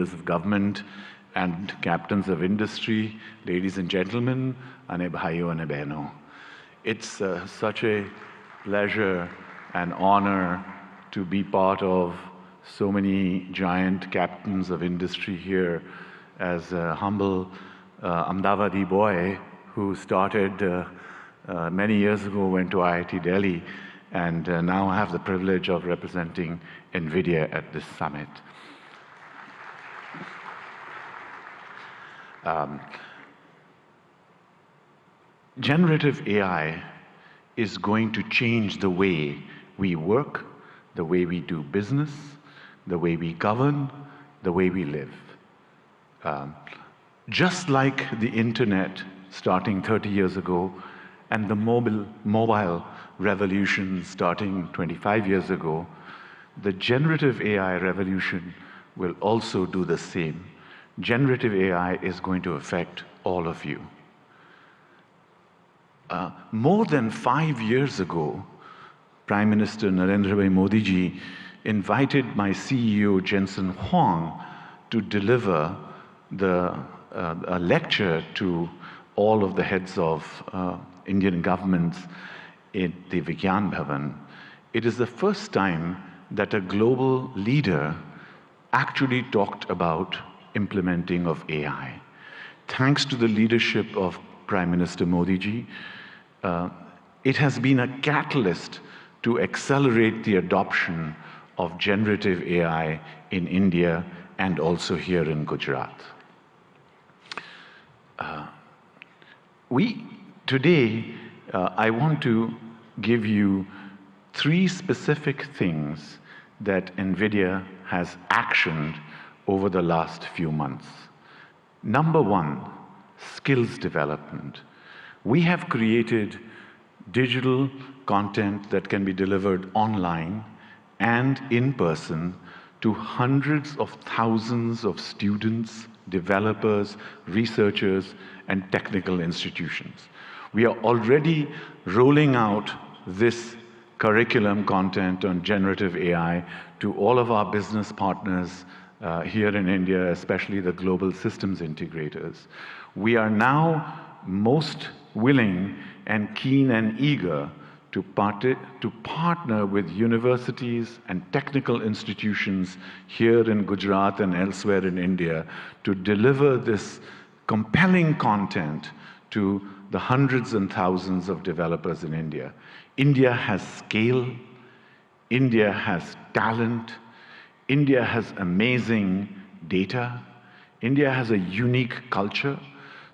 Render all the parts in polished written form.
of government and captains of industry, ladies and gentlemen, ane bhaiyo ane behno. It's such a pleasure and honor to be part of so many giant captains of industry here as a humble Ahmedabadi boy who started many years ago, went to IIT Delhi, and now I have the privilege of representing NVIDIA at this summit. Generative AI is going to change the way we work, the way we do business, the way we govern, the way we live. Just like the internet starting 30 years ago and the mobile revolution starting 25 years ago, the generative AI revolution will also do the same. Generative AI is going to affect all of you. More than 5 years ago, Prime Minister Narendra Bhai Modi ji invited my CEO Jensen Huang to deliver a lecture to all of the heads of Indian governments in the Vigyan Bhavan. It is the first time that a global leader actually talked about implementing of AI. Thanks to the leadership of Prime Minister Modi ji, it has been a catalyst to accelerate the adoption of generative AI in India and also here in Gujarat. Today, I want to give you 3 specific things that NVIDIA has actioned over the last few months. Number 1, skills development. We have created digital content that can be delivered online and in person to hundreds of thousands of students, developers, researchers, and technical institutions. We are already rolling out this curriculum content on generative AI to all of our business partners here in India, especially the global systems integrators. We are now most willing and keen and eager to partner with universities and technical institutions here in Gujarat and elsewhere in India to deliver this compelling content to the hundreds and thousands of developers in India. India has scale, India has talent, India has amazing data, India has a unique culture.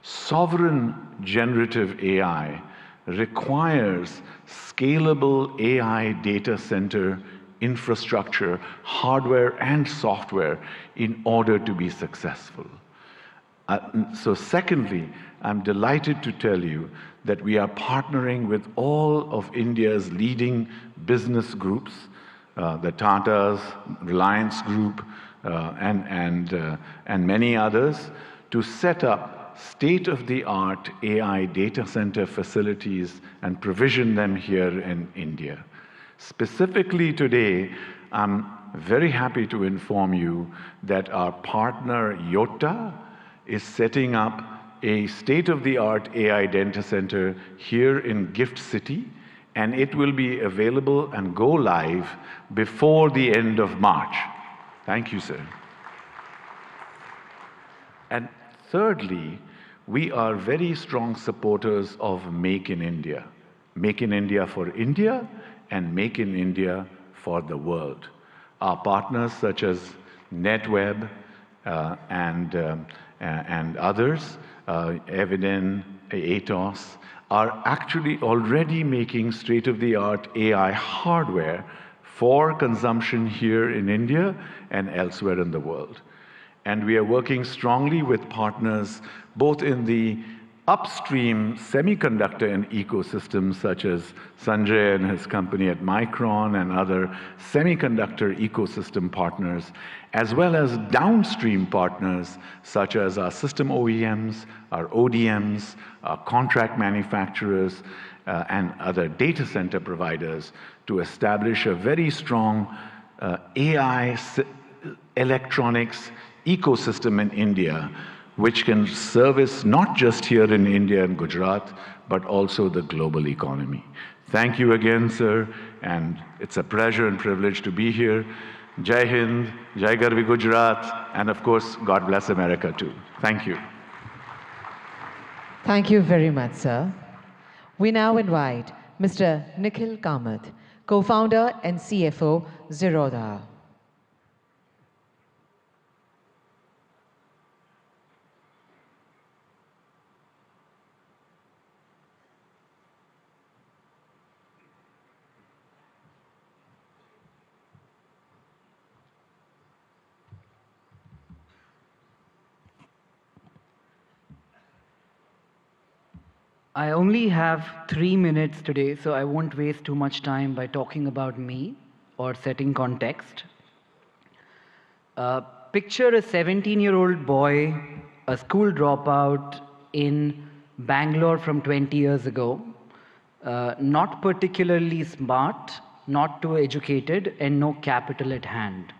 Sovereign generative AI requires scalable AI data center infrastructure, hardware and software in order to be successful. So secondly, I'm delighted to tell you that we are partnering with all of India's leading business groups, the Tatas, Reliance Group, and many others, to set up state-of-the-art AI data center facilities and provision them here in India. Specifically today, I'm very happy to inform you that our partner Yotta is setting up a state-of-the-art AI data center here in Gift City, and it will be available and go live before the end of March. Thank you, sir. And thirdly, we are very strong supporters of Make in India. Make in India for India and Make in India for the world. Our partners such as NetWeb and others, Eviden, Atos, are actually already making state-of-the-art AI hardware for consumption here in India and elsewhere in the world. And we are working strongly with partners both in the upstream semiconductor and ecosystems such as Sanjay and his company at Micron and other semiconductor ecosystem partners, as well as downstream partners such as our system OEMs, our ODMs, our contract manufacturers, and other data center providers to establish a very strong AI electronics ecosystem in India which can service not just here in India and Gujarat, but also the global economy. Thank you again, sir, and it's a pleasure and privilege to be here. Jai Hind, Jai Garvi Gujarat, and of course, God bless America too. Thank you. Thank you very much, sir. We now invite Mr. Nikhil Kamath, co-founder and CFO, Zerodha. I only have 3 minutes today, so I won't waste too much time by talking about me or setting context. Picture a 17-year-old boy, a school dropout in Bangalore from 20 years ago, not particularly smart, not too educated, and no capital at hand.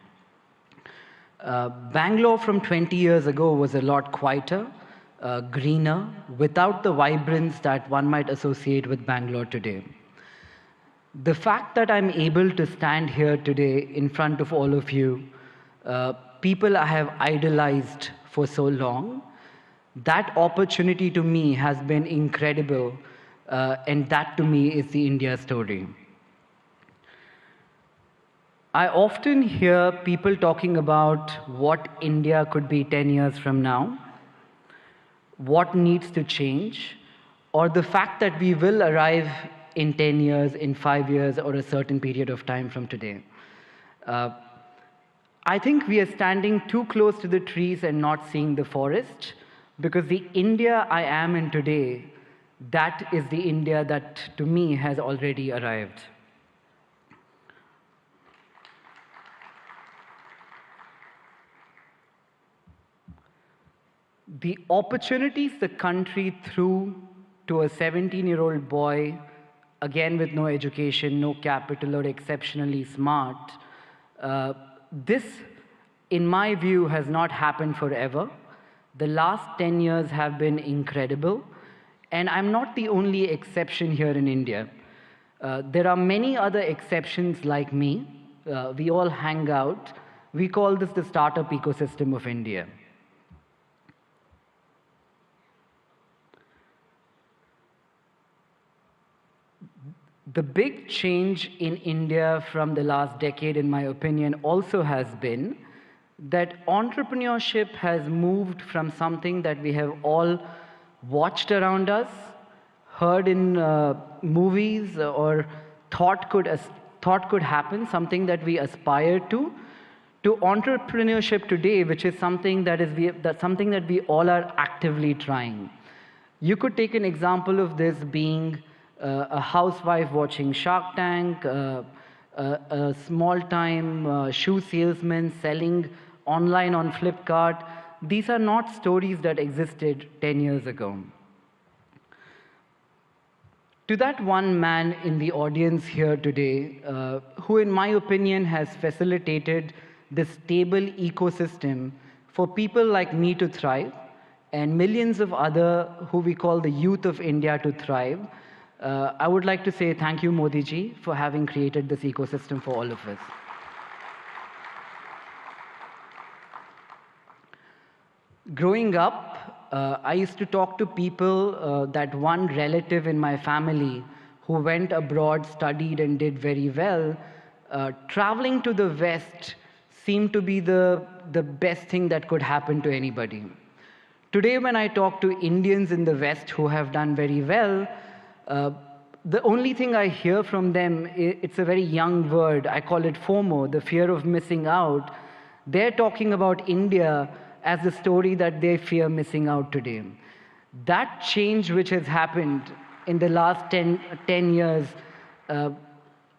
Bangalore from 20 years ago was a lot quieter, greener, without the vibrance that one might associate with Bangalore today. The fact that I'm able to stand here today in front of all of you, people I have idolized for so long, that opportunity to me has been incredible, and that to me is the India story. I often hear people talking about what India could be 10 years from now, what needs to change, or the fact that we will arrive in 10 years, in 5 years, or a certain period of time from today. I think we are standing too close to the trees and not seeing the forest, because the India I am in today, that is the India that to me has already arrived. The opportunities the country threw to a 17-year-old boy, again with no education, no capital, or exceptionally smart, this, in my view, has not happened forever. The last 10 years have been incredible, and I'm not the only exception here in India. There are many other exceptions like me. We all hang out. We call this the startup ecosystem of India. The big change in India from the last decade, in my opinion, also has been that entrepreneurship has moved from something that we have all watched around us, heard in movies, or thought could happen, something that we aspire to entrepreneurship today, which is something that we all are actively trying. You could take an example of this being a housewife watching Shark Tank, a small-time shoe salesman selling online on Flipkart. These are not stories that existed 10 years ago. To that one man in the audience here today, who in my opinion has facilitated this stable ecosystem for people like me to thrive, and millions of other who we call the youth of India to thrive, I would like to say thank you, Modi ji, for having created this ecosystem for all of us. Growing up, I used to talk to people, that one relative in my family who went abroad, studied, and did very well. Traveling to the West seemed to be the best thing that could happen to anybody. Today, when I talk to Indians in the West who have done very well, the only thing I hear from them, it's a very young word, I call it FOMO, the fear of missing out. They're talking about India as the story that they fear missing out today. That change which has happened in the last 10 years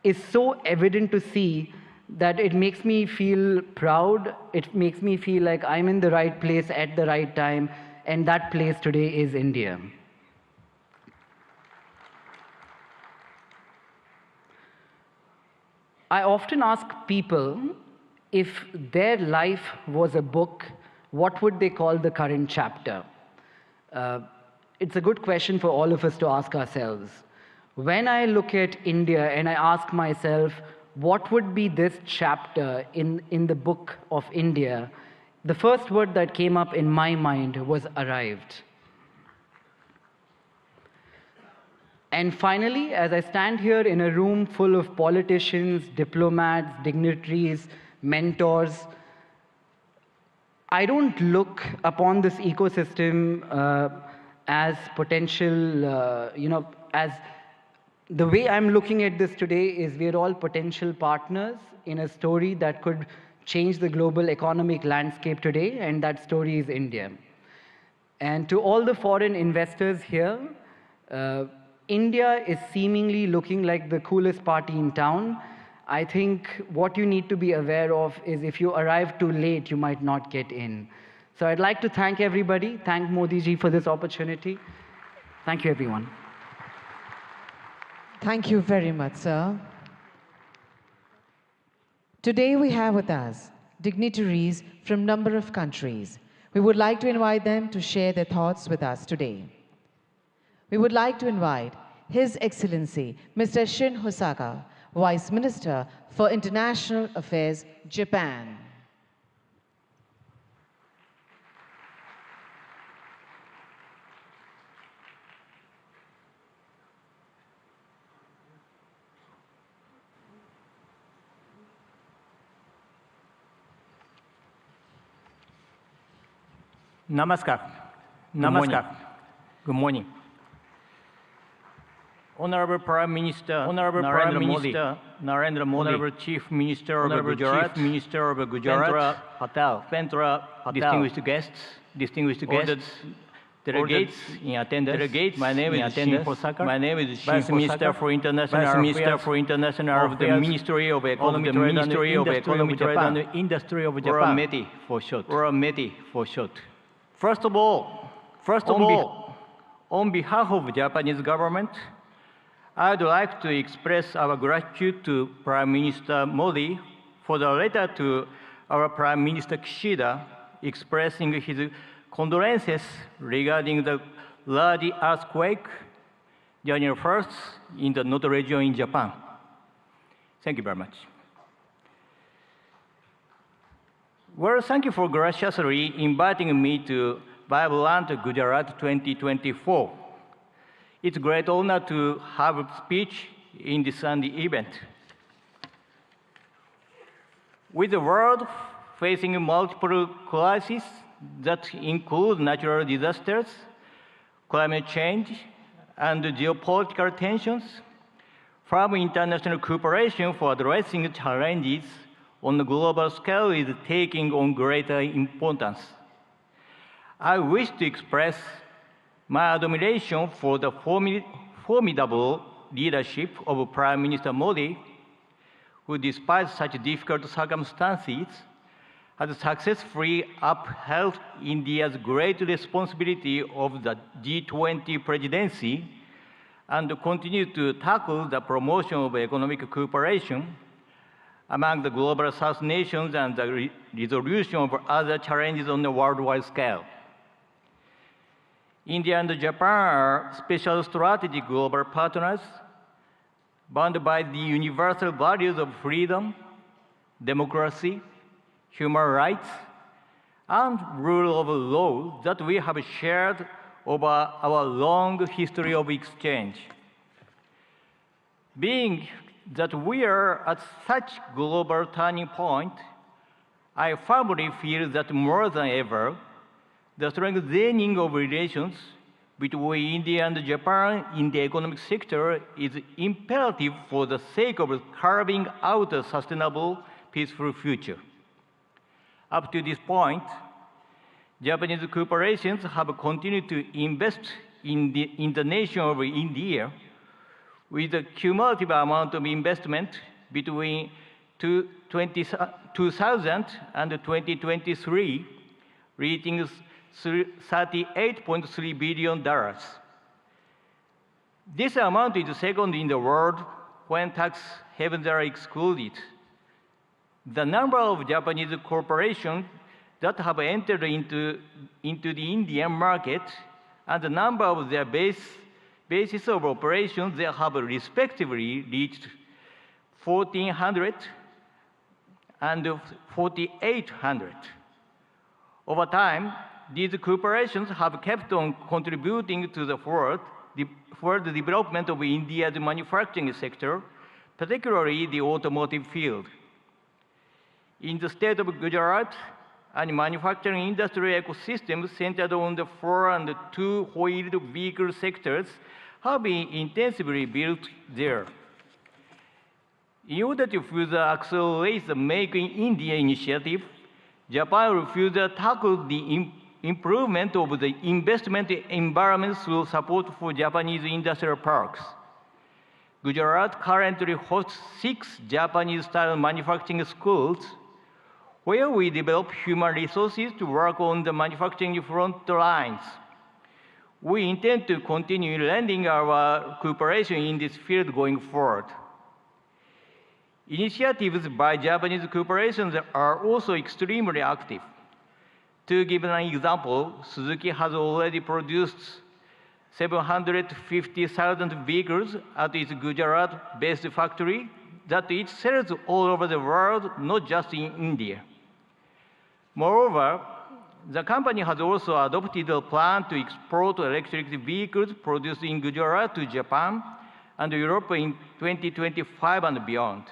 is so evident to see that it makes me feel proud, it makes me feel like I'm in the right place at the right time, and that place today is India. I often ask people if their life was a book, what would they call the current chapter? It's a good question for all of us to ask ourselves. When I look at India and I ask myself, what would be this chapter in the book of India, the first word that came up in my mind was arrived. And finally, as I stand here in a room full of politicians, diplomats, dignitaries, mentors, I don't look upon this ecosystem as potential, as the way I'm looking at this today is we're all potential partners in a story that could change the global economic landscape today, and that story is India. And to all the foreign investors here, India is seemingly looking like the coolest party in town. I think what you need to be aware of is if you arrive too late, you might not get in. So I'd like to thank everybody, thank Modi ji for this opportunity. Thank you, everyone. Thank you very much, sir. Today we have with us dignitaries from a number of countries. We would like to invite them to share their thoughts with us today. We would like to invite His Excellency, Mr. Shin Hosaka, Vice Minister for International Affairs, Japan. Namaskar. Namaskar. Good morning. Honorable Prime Minister, Narendra Modi, Honorable Chief Minister of Gujarat, Pendra Patel, distinguished guests, delegates in attendance. My name is Shin Hosaka. Vice Minister for International of the Ministry of Economy, Trade and Industry of Japan. METI for short. First of all, on behalf of the Japanese government, I'd like to express our gratitude to Prime Minister Modi for the letter to our Prime Minister Kishida expressing his condolences regarding the large earthquake January 1st in the Noto region in Japan. Thank you very much. Well, thank you for graciously inviting me to Vibrant Gujarat 2024. It's a great honor to have a speech in this Sunday event. With the world facing multiple crises that include natural disasters, climate change, and geopolitical tensions, firm international cooperation for addressing challenges on the global scale is taking on greater importance. I wish to express my admiration for the formidable leadership of Prime Minister Modi, who despite such difficult circumstances, has successfully upheld India's great responsibility of the G20 presidency and continues to tackle the promotion of economic cooperation among the global South nations and the resolution of other challenges on the worldwide scale. India and Japan are special strategic global partners bound by the universal values of freedom, democracy, human rights, and rule of law that we have shared over our long history of exchange. Being that we are at such global turning point, I firmly feel that more than ever, the strengthening of relations between India and Japan in the economic sector is imperative for the sake of carving out a sustainable, peaceful future. Up to this point, Japanese corporations have continued to invest in the nation of India with a cumulative amount of investment between 2000 and 2023, reaching $38.3 billion. This amount is second in the world when tax havens are excluded. The number of Japanese corporations that have entered into the Indian market, and the number of their bases of operations they have respectively reached 1,400 and 4,800. Over time, these corporations have kept on contributing to the further development of India's manufacturing sector, particularly the automotive field. In the state of Gujarat, a manufacturing industry ecosystem centered on the 4- and 2-wheeled vehicle sectors have been intensively built there. In order to further accelerate the Make in India initiative, Japan will further tackle the improvement of the investment environment through support for Japanese industrial parks. Gujarat currently hosts 6 Japanese-style manufacturing schools, where we develop human resources to work on the manufacturing front lines. We intend to continue lending our cooperation in this field going forward. Initiatives by Japanese corporations are also extremely active. To give an example, Suzuki has already produced 750,000 vehicles at its Gujarat-based factory that it sells all over the world, not just in India. Moreover, the company has also adopted a plan to export electric vehicles produced in Gujarat to Japan and Europe in 2025 and beyond.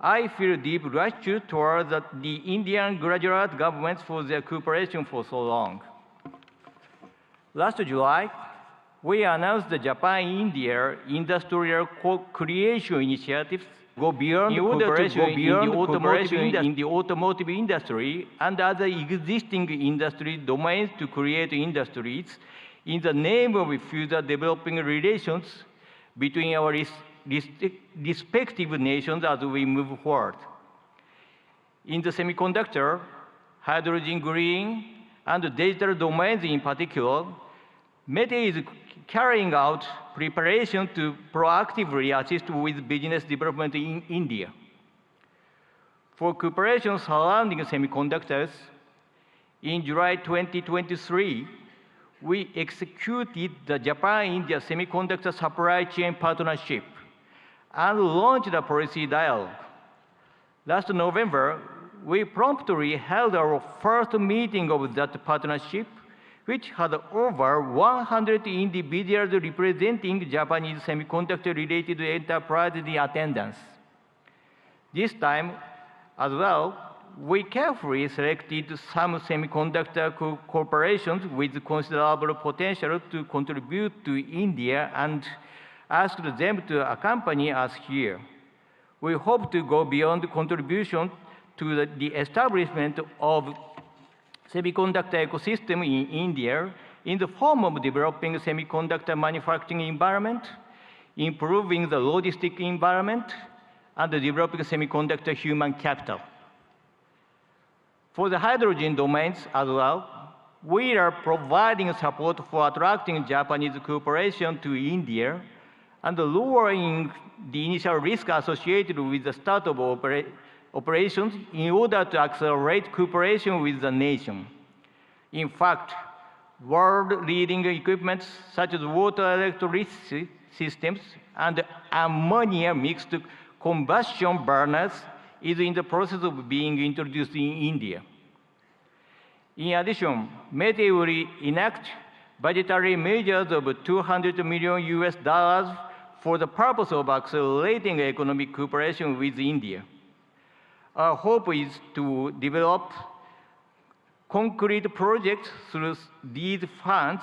I feel deep gratitude toward the Indian Gujarat governments for their cooperation for so long. Last July, we announced the Japan-India Industrial Co-Creation Initiatives go beyond cooperation in the automotive industry and other existing industry domains to create industries in the name of further developing relations between our respective nations as we move forward. In the semiconductor, hydrogen green, and digital domains in particular, METI is carrying out preparation to proactively assist with business development in India. For cooperation surrounding semiconductors, in July 2023, we executed the Japan-India Semiconductor Supply Chain Partnership and launched a policy dialogue. Last November, we promptly held our first meeting of that partnership, which had over 100 individuals representing Japanese semiconductor-related enterprises in attendance. This time, as well, we carefully selected some semiconductor corporations with considerable potential to contribute to India and asked them to accompany us here. We hope to go beyond contribution to the establishment of semiconductor ecosystem in India in the form of developing semiconductor manufacturing environment, improving the logistic environment, and developing semiconductor human capital. For the hydrogen domains as well, we are providing support for attracting Japanese cooperation to India and lowering the initial risk associated with the start of operations in order to accelerate cooperation with the nation. In fact, world-leading equipment such as water electricity systems and ammonia mixed combustion burners is in the process of being introduced in India. In addition, METI will enact budgetary measures of $200 million for the purpose of accelerating economic cooperation with India. Our hope is to develop concrete projects through these funds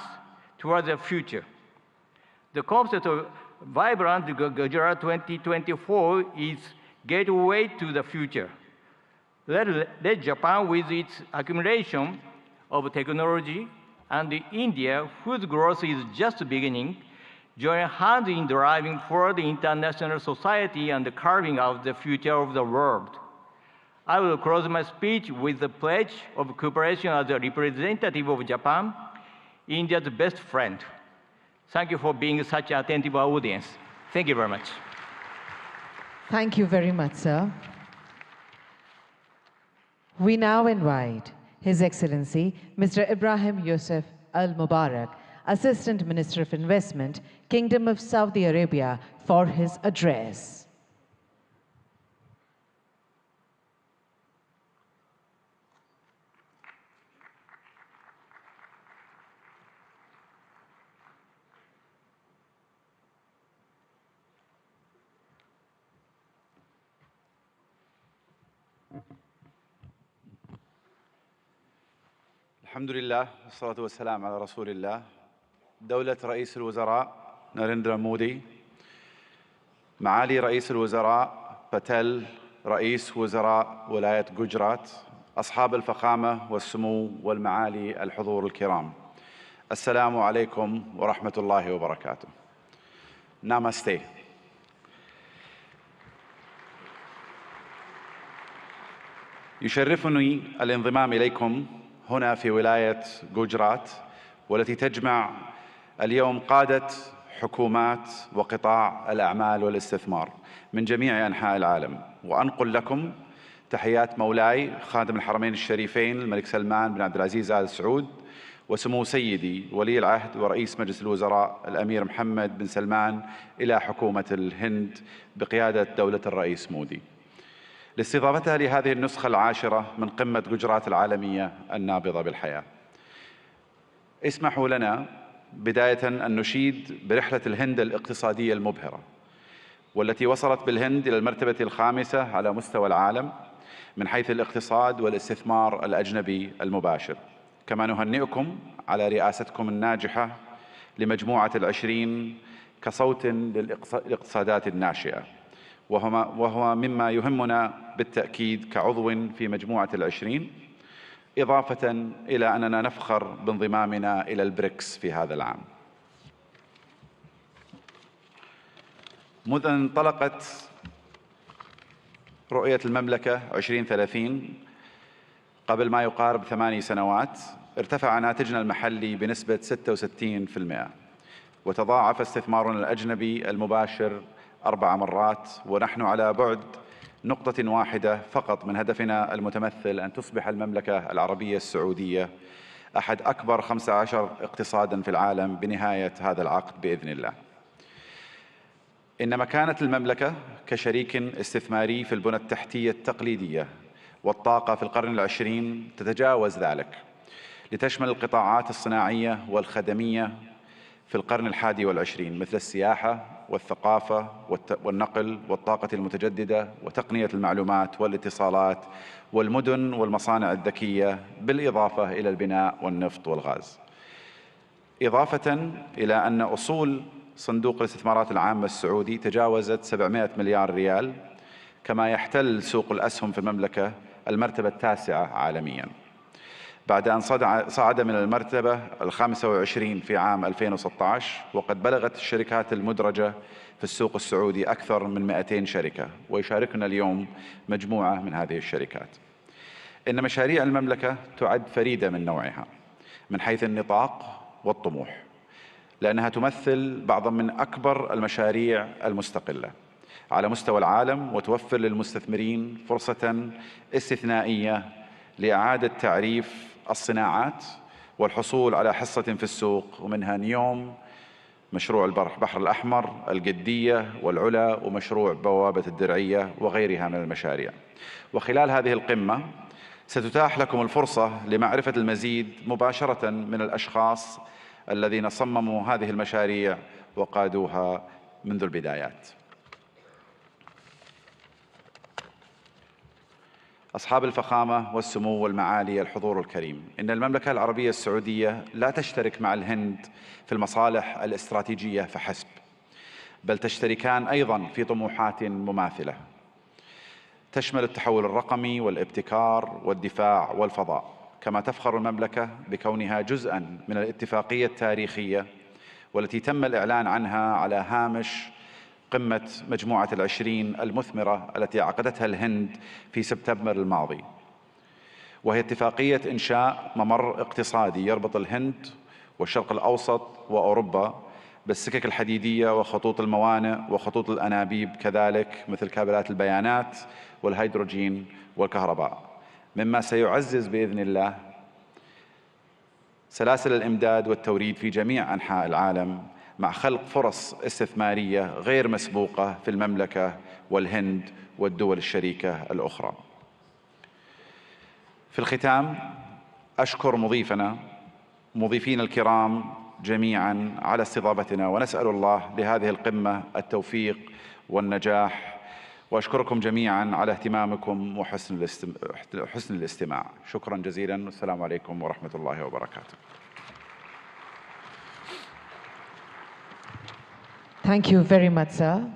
towards the future. The concept of Vibrant Gujarat 2024 is gateway to the future. Let Japan, with its accumulation of technology, and India, whose growth is just beginning, join hands in driving forward the international society and carving out the future of the world. I will close my speech with the pledge of cooperation as a representative of Japan, India's best friend. Thank you for being such an attentive audience. Thank you very much. Thank you very much, sir. We now invite His Excellency, Mr. Ibrahim Yusuf Al Mubarak, Assistant Minister of Investment, Kingdom of Saudi Arabia, for his address. الحمد لله والصلاة والسلام على رسول الله. دولة رئيس الوزراء ناريندرا مودي، معالي رئيس الوزراء باتيل رئيس وزراء ولاية جوجرات، أصحاب الفخامة والسمو والمعالي الحضور الكرام، السلام عليكم ورحمة الله وبركاته. نامستي. يشرفني الانضمام إليكم هنا في ولاية جوجرات، والتي تجمع اليوم قادة حكومات وقطاع الأعمال والاستثمار من جميع أنحاء العالم، وأنقل لكم تحيات مولاي خادم الحرمين الشريفين الملك سلمان بن عبد العزيز آل سعود، وسمو سيدي ولي العهد ورئيس مجلس الوزراء الأمير محمد بن سلمان إلى حكومة الهند بقيادة دولة الرئيس مودي، لاستضافتها لهذه النسخة العاشرة من قمة جوجرات العالمية النابضة بالحياة. اسمحوا لنا بداية أن نشيد برحلة الهند الاقتصادية المبهرة، والتي وصلت بالهند إلى المرتبة الخامسة على مستوى العالم من حيث الاقتصاد والاستثمار الأجنبي المباشر. كما نهنئكم على رئاستكم الناجحة لمجموعة ال20 كصوت للاقتصادات الناشئة، وهو مما يهمنا بالتأكيد كعضو في مجموعة ال20، إضافة إلى أننا نفخر بانضمامنا إلى البريكس في هذا العام. منذ أن انطلقت رؤية المملكة 2030 قبل ما يقارب 8 سنوات، ارتفع ناتجنا المحلي بنسبة 66%، وتضاعف استثمارنا الأجنبي المباشر 4 مرات، ونحن على بعد نقطة واحدة فقط من هدفنا المتمثل أن تصبح المملكة العربية السعودية أحد أكبر 15 اقتصاداً في العالم بنهاية هذا العقد بإذن الله. إن مكانة المملكة كشريك استثماري في البنى التحتية التقليدية والطاقة في القرن ال20 تتجاوز ذلك، لتشمل القطاعات الصناعية والخدمية في القرن ال21 مثل السياحة والثقافة والنقل والطاقة المتجددة وتقنية المعلومات والاتصالات والمدن والمصانع الذكية، بالإضافة إلى البناء والنفط والغاز. إضافة إلى أن أصول صندوق الاستثمارات العامة السعودي تجاوزت 700 مليار ريال، كما يحتل سوق الأسهم في المملكة المرتبة التاسعة عالمياً، بعد أن صعد من المرتبة ال25 في عام 2016، وقد بلغت الشركات المدرجة في السوق السعودي أكثر من 200 شركة، ويشاركنا اليوم مجموعة من هذه الشركات. إن مشاريع المملكة تعد فريدة من نوعها من حيث النطاق والطموح، لأنها تمثل بعضا من أكبر المشاريع المستقلة على مستوى العالم، وتوفر للمستثمرين فرصة استثنائية لإعادة تعريف الصناعات والحصول على حصة في السوق، ومنها نيوم، مشروع البحر الأحمر، القدية والعلا، ومشروع بوابة الدرعية وغيرها من المشاريع. وخلال هذه القمة ستتاح لكم الفرصة لمعرفة المزيد مباشرة من الأشخاص الذين صمموا هذه المشاريع وقادوها منذ البدايات. أصحاب الفخامة والسمو والمعالي الحضور الكريم، إن المملكة العربية السعودية لا تشترك مع الهند في المصالح الاستراتيجية فحسب، بل تشتركان أيضاً في طموحات مماثلة تشمل التحول الرقمي والابتكار والدفاع والفضاء. كما تفخر المملكة بكونها جزءاً من الاتفاقية التاريخية والتي تم الإعلان عنها على هامش قمة مجموعة ال20 المثمرة التي عقدتها الهند في سبتمبر الماضي، وهي اتفاقية إنشاء ممر اقتصادي يربط الهند والشرق الأوسط وأوروبا بالسكك الحديدية وخطوط الموانئ وخطوط الأنابيب، كذلك مثل كابلات البيانات والهيدروجين والكهرباء، مما سيعزز بإذن الله سلاسل الإمداد والتوريد في جميع أنحاء العالم، مع خلق فرص استثمارية غير مسبوقة في المملكة والهند والدول الشريكة الأخرى. في الختام أشكر مضيفين الكرام جميعا على استضافتنا، ونسأل الله لهذه القمة التوفيق والنجاح، وأشكركم جميعا على اهتمامكم وحسن الاستماع. شكرا جزيلا، والسلام عليكم ورحمة الله وبركاته. Thank you very much, sir.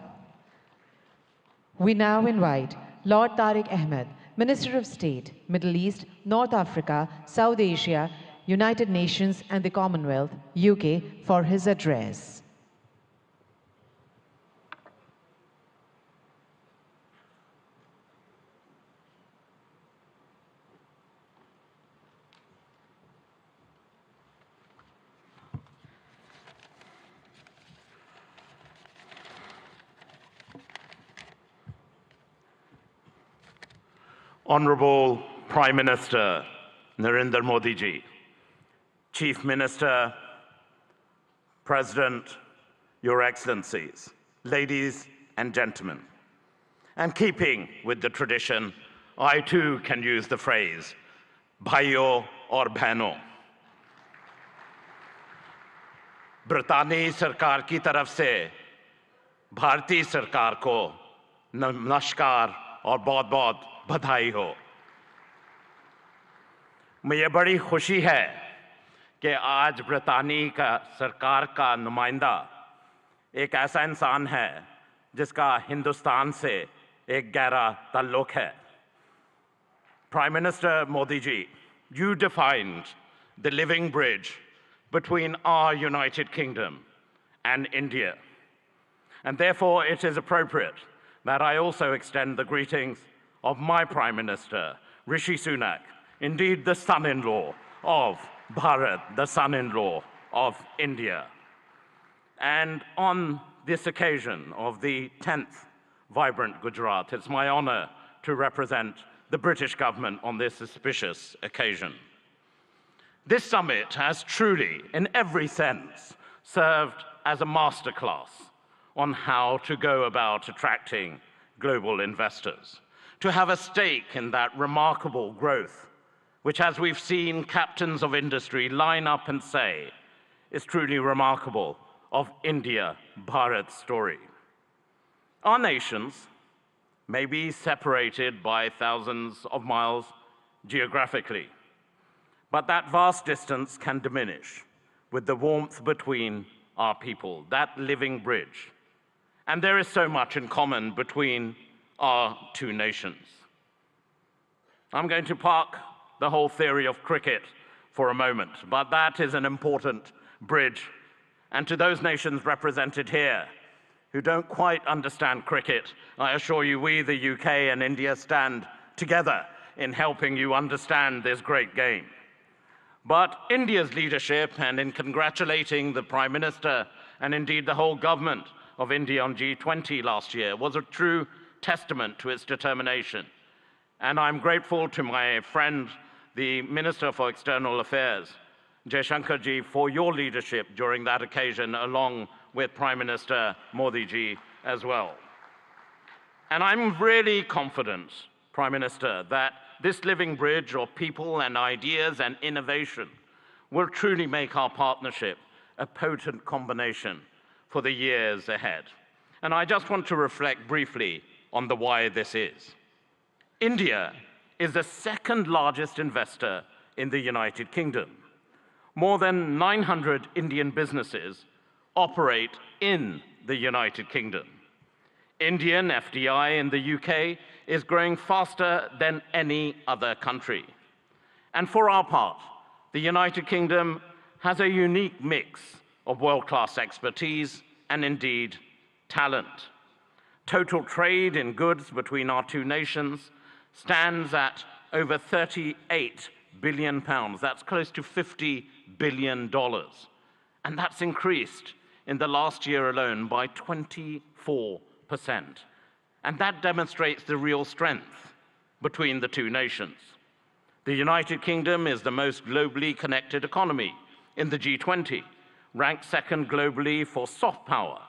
We now invite Lord Tariq Ahmed, Minister of State, Middle East, North Africa, South Asia, United Nations and the Commonwealth, UK, for his address. Honorable Prime Minister Narendra Modi ji, Chief Minister, President, Your Excellencies, ladies and gentlemen, and keeping with the tradition, I too can use the phrase, bhaiyo aur behno. ब्रितानी सरकार की तरफ से भारतीय सरकार को नमस्कार और बहुत-बहुत बधाई हो। मुझे बड़ी खुशी है कि आज ब्रितानी का सरकार का नुमाइंदा एक ऐसा इंसान है जिसका हिंदुस्तान से एक गहरा ताल्लुक है। Prime Minister Modi ji, you defined the living bridge between our United Kingdom and India. And therefore it is appropriate that I also extend the greetings of my Prime Minister, Rishi Sunak, indeed the son-in-law of Bharat, the son-in-law of India. And on this occasion of the 10th Vibrant Gujarat, it's my honor to represent the British government on this auspicious occasion. This summit has truly, in every sense, served as a masterclass on how to go about attracting global investors, to have a stake in that remarkable growth, which, as we've seen captains of industry line up and say, is truly remarkable of India-Bharat's story. Our nations may be separated by thousands of miles geographically, but that vast distance can diminish with the warmth between our people, that living bridge. And there is so much in common between our two nations. I'm going to park the whole theory of cricket for a moment, but that is an important bridge. And to those nations represented here who don't quite understand cricket, I assure you we, the UK and India, stand together in helping you understand this great game. But India's leadership, and in congratulating the Prime Minister and indeed the whole government of India on G20 last year, was a true testament to its determination. And I'm grateful to my friend, the Minister for External Affairs, Jaishankar ji, for your leadership during that occasion, along with Prime Minister Modi ji as well. And I'm really confident, Prime Minister, that this living bridge of people and ideas and innovation will truly make our partnership a potent combination for the years ahead. And I just want to reflect briefly on the why this is. India is the second largest investor in the United Kingdom. More than 900 Indian businesses operate in the United Kingdom. Indian FDI in the UK is growing faster than any other country. And for our part, the United Kingdom has a unique mix of world-class expertise and indeed talent. Total trade in goods between our two nations stands at over £38 billion. That's close to $50 billion. And that's increased in the last year alone by 24%. And that demonstrates the real strength between the two nations. The United Kingdom is the most globally connected economy in the G20, ranked second globally for soft power,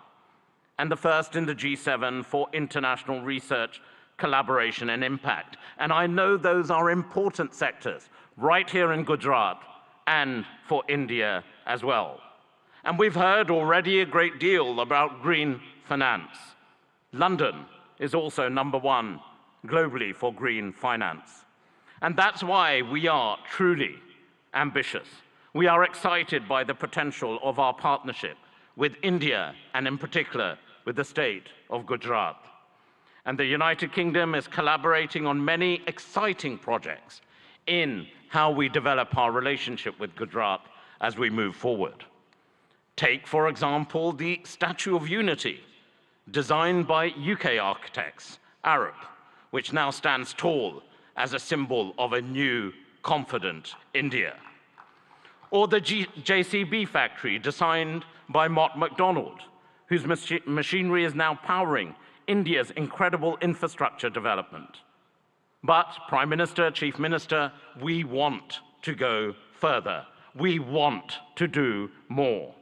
and the first in the G7 for international research, collaboration, and impact. And I know those are important sectors right here in Gujarat and for India as well. And we've heard already a great deal about green finance. London is also #1 globally for green finance. And that's why we are truly ambitious. We are excited by the potential of our partnership with India and in particular with the state of Gujarat. And the United Kingdom is collaborating on many exciting projects in how we develop our relationship with Gujarat as we move forward. Take, for example, the Statue of Unity, designed by UK architects, Arab, which now stands tall as a symbol of a new, confident India. Or the JCB factory, designed by Mott MacDonald, whose machinery is now powering India's incredible infrastructure development. But, Prime Minister, Chief Minister, we want to go further. We want to do more.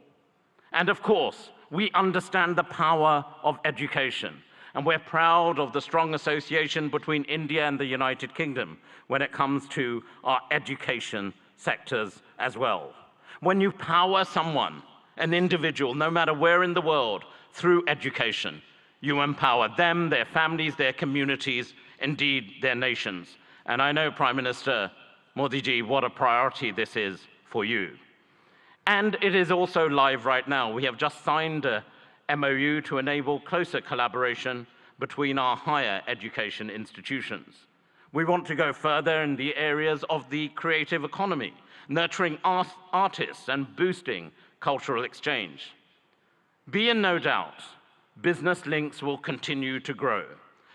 And of course, we understand the power of education, and we're proud of the strong association between India and the United Kingdom when it comes to our education sectors as well. When you power someone, an individual, no matter where in the world, through education, you empower them, their families, their communities, indeed their nations. And I know, Prime Minister Modi ji, what a priority this is for you. And it is also live right now. We have just signed a MOU to enable closer collaboration between our higher education institutions. We want to go further in the areas of the creative economy, nurturing artists and boosting cultural exchange. Be in no doubt, business links will continue to grow,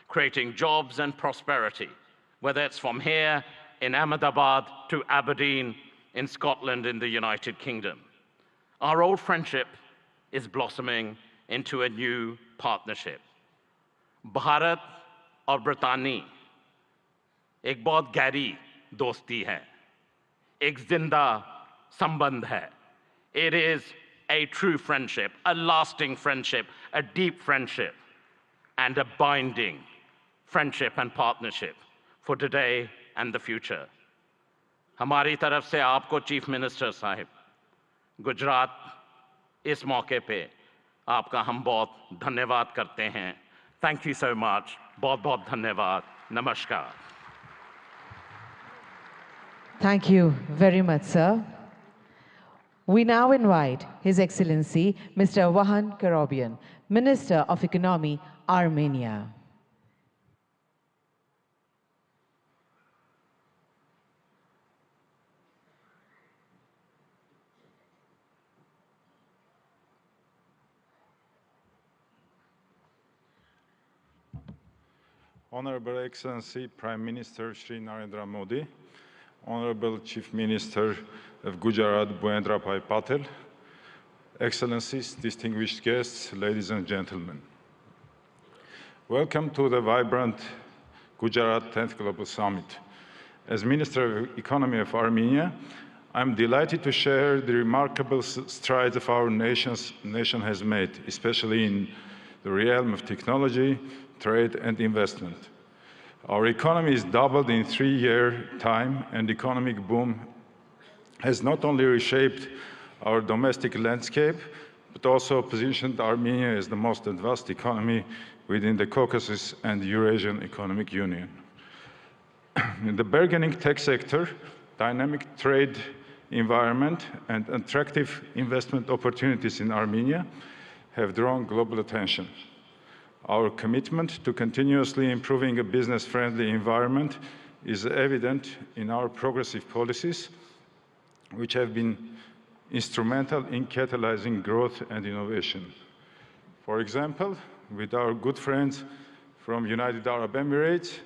creating jobs and prosperity, whether it's from here in Ahmedabad to Aberdeen in Scotland in the United Kingdom. Our old friendship is blossoming into a new partnership. Bharat और ब्रितानी एक बहुत गहरी दोस्ती है, एक जिंदा संबंध है. It is a true friendship, a lasting friendship, a deep friendship, and a binding friendship and partnership for today and the future. हमारी तरफ से आपको चीफ मिनिस्टर साहिब, गुजरात इस मौके पे आपका हम बहुत धन्यवाद करते हैं. Thank you so much. बहुत बहुत धन्यवाद. Namaskar. Thank you very much, sir. We now invite His Excellency Mr. Vahan Karobian, Minister of Economy, Armenia. Honorable Excellency Prime Minister Shri Narendra Modi, Honorable Chief Minister of Gujarat Bhuendra Bhai Patel, Excellencies, distinguished guests, ladies and gentlemen. Welcome to the vibrant Gujarat 10th Global Summit. As Minister of Economy of Armenia, I'm delighted to share the remarkable strides of our nation has made, especially in the realm of technology, trade and investment. Our economy is doubled in 3-year time, and economic boom has not only reshaped our domestic landscape, but also positioned Armenia as the most advanced economy within the Caucasus and Eurasian Economic Union. In the burgeoning tech sector, dynamic trade environment and attractive investment opportunities in Armenia have drawn global attention. Our commitment to continuously improving a business-friendly environment is evident in our progressive policies, which have been instrumental in catalyzing growth and innovation. For example, with our good friends from United Arab Emirates,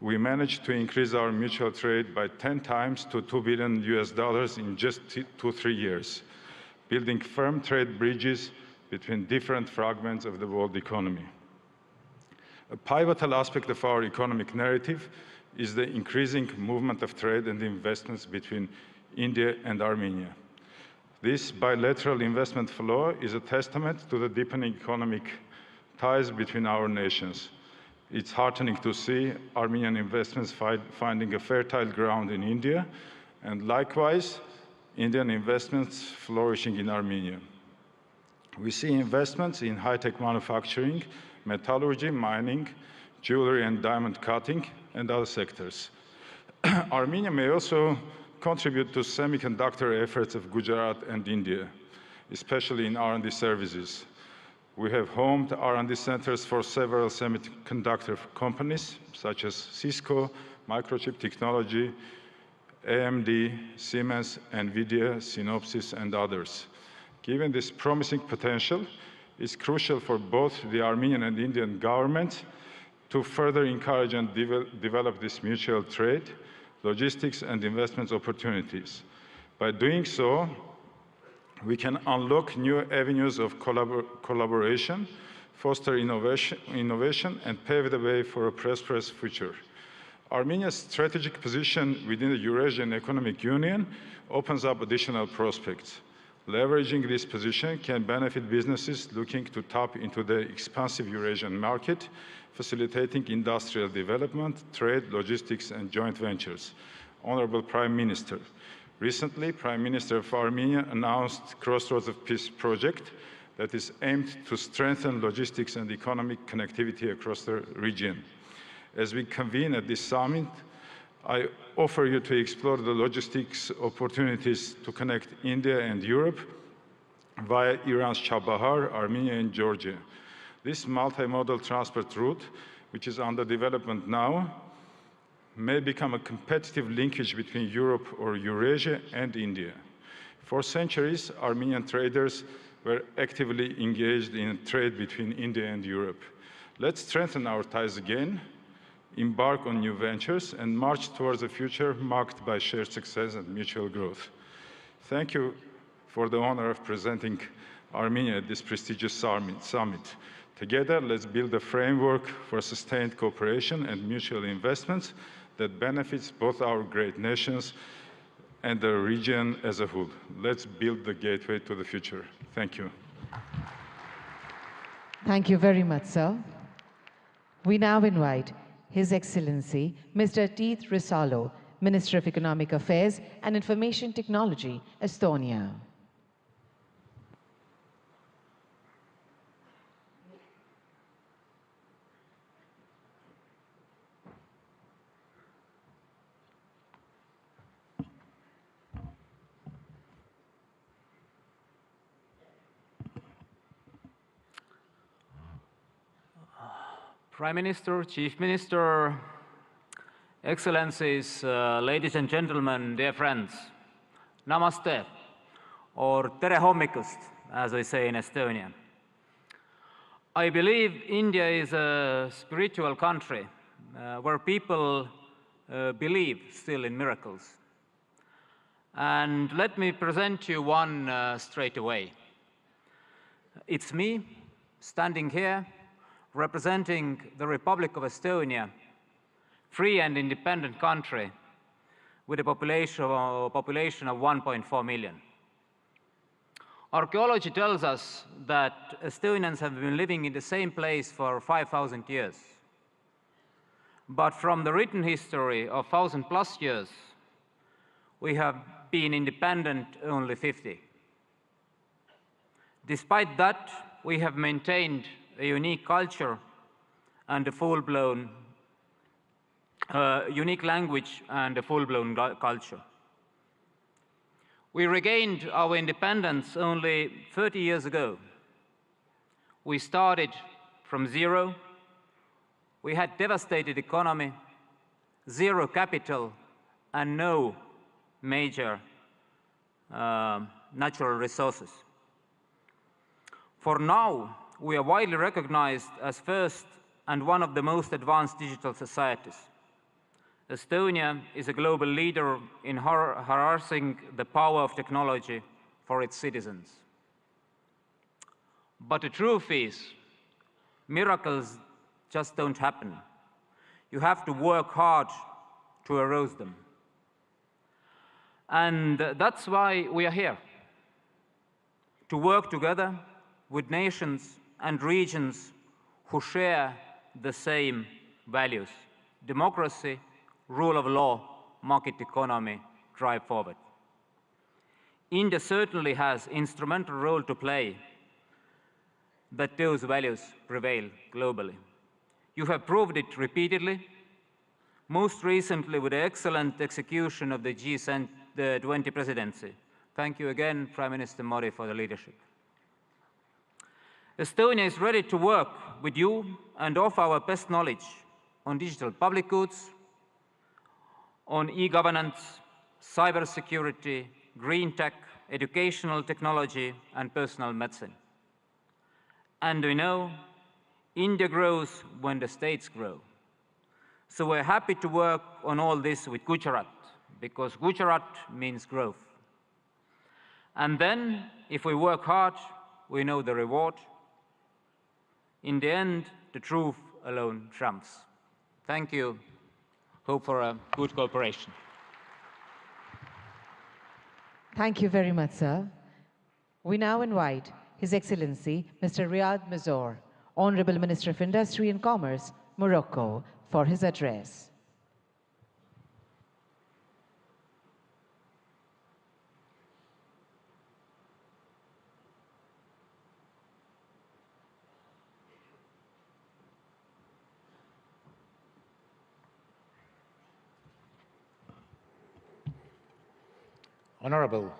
we managed to increase our mutual trade by 10 times to $2 billion in just 2-3 years, building firm trade bridges between different fragments of the world economy. A pivotal aspect of our economic narrative is the increasing movement of trade and investments between India and Armenia. This bilateral investment flow is a testament to the deepening economic ties between our nations. It's heartening to see Armenian investments finding a fertile ground in India, and likewise, Indian investments flourishing in Armenia. We see investments in high-tech manufacturing, metallurgy, mining, jewelry and diamond cutting, and other sectors. Armenia may also contribute to semiconductor efforts of Gujarat and India, especially in R&D services. We have homed R&D centers for several semiconductor companies, such as Cisco, Microchip Technology, AMD, Siemens, NVIDIA, Synopsys, and others. Given this promising potential, it's crucial for both the Armenian and Indian governments to further encourage and develop this mutual trade, logistics, and investment opportunities. By doing so, we can unlock new avenues of collaboration, foster innovation, and pave the way for a prosperous future. Armenia's strategic position within the Eurasian Economic Union opens up additional prospects. Leveraging this position can benefit businesses looking to tap into the expansive Eurasian market, facilitating industrial development, trade, logistics, and joint ventures. Honorable Prime Minister, recently, Prime Minister of Armenia announced Crossroads of Peace project that is aimed to strengthen logistics and economic connectivity across the region. As we convene at this summit, I offer you to explore the logistics opportunities to connect India and Europe via Iran's Chabahar, Armenia, and Georgia. This multimodal transport route, which is under development now, may become a competitive linkage between Europe or Eurasia and India. For centuries, Armenian traders were actively engaged in trade between India and Europe. Let's strengthen our ties again, embark on new ventures, and march towards a future marked by shared success and mutual growth. Thank you for the honor of presenting Armenia at this prestigious summit. Together, let's build a framework for sustained cooperation and mutual investments that benefits both our great nations and the region as a whole. Let's build the gateway to the future. Thank you. Thank you very much, sir. We now invite His Excellency, Mr. Teet Risalo, Minister of Economic Affairs and Information Technology, Estonia. Prime Minister, Chief Minister, Excellencies, ladies and gentlemen, dear friends, namaste, or tere hommikust, as we say in Estonia. I believe India is a spiritual country where people believe still in miracles. And let me present you one straight away. It's me, standing here, representing the Republic of Estonia, free and independent country with a population of 1.4 million. Archaeology tells us that Estonians have been living in the same place for 5,000 years. But from the written history of 1,000+ years, we have been independent only 50. Despite that, we have maintained a unique culture and a full-blown, unique language and a full-blown culture. We regained our independence only 30 years ago. We started from zero. We had devastated economy, zero capital, and no major natural resources. For now, we are widely recognized as first and one of the most advanced digital societies. Estonia is a global leader in harnessing the power of technology for its citizens. But the truth is, miracles just don't happen. You have to work hard to arouse them. And that's why we are here. to work together with nations and regions who share the same values: democracy, rule of law, market economy, drive forward. India certainly has an instrumental role to play that those values prevail globally. You have proved it repeatedly, most recently with the excellent execution of the G20 presidency. Thank you again, Prime Minister Modi, for the leadership. Estonia is ready to work with you and offer our best knowledge on digital public goods, on e-governance, cybersecurity, green tech, educational technology, and personal medicine. And we know India grows when the states grow. So we're happy to work on all this with Gujarat, because Gujarat means growth. And then, if we work hard, we know the reward. In the end, the truth alone trumps. Thank you. Hope for a good cooperation. Thank you very much, sir. We now invite His Excellency Mr. Riyad Mazzour, Honorable Minister of Industry and Commerce, Morocco, for his address. Honorable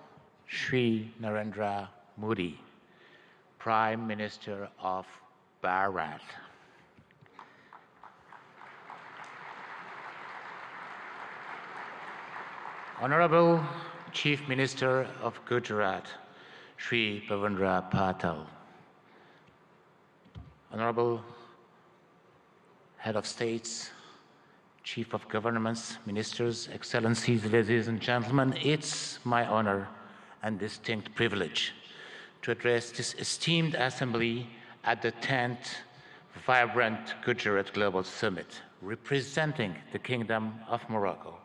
Shri Narendra Modi, Prime Minister of Bharat. Honorable Chief Minister of Gujarat, Shri Bhavendra Patel. Honorable Head of States, Chief of Governments, Ministers, Excellencies, ladies and gentlemen, it's my honor and distinct privilege to address this esteemed assembly at the 10th Vibrant Gujarat Global Summit, representing the Kingdom of Morocco.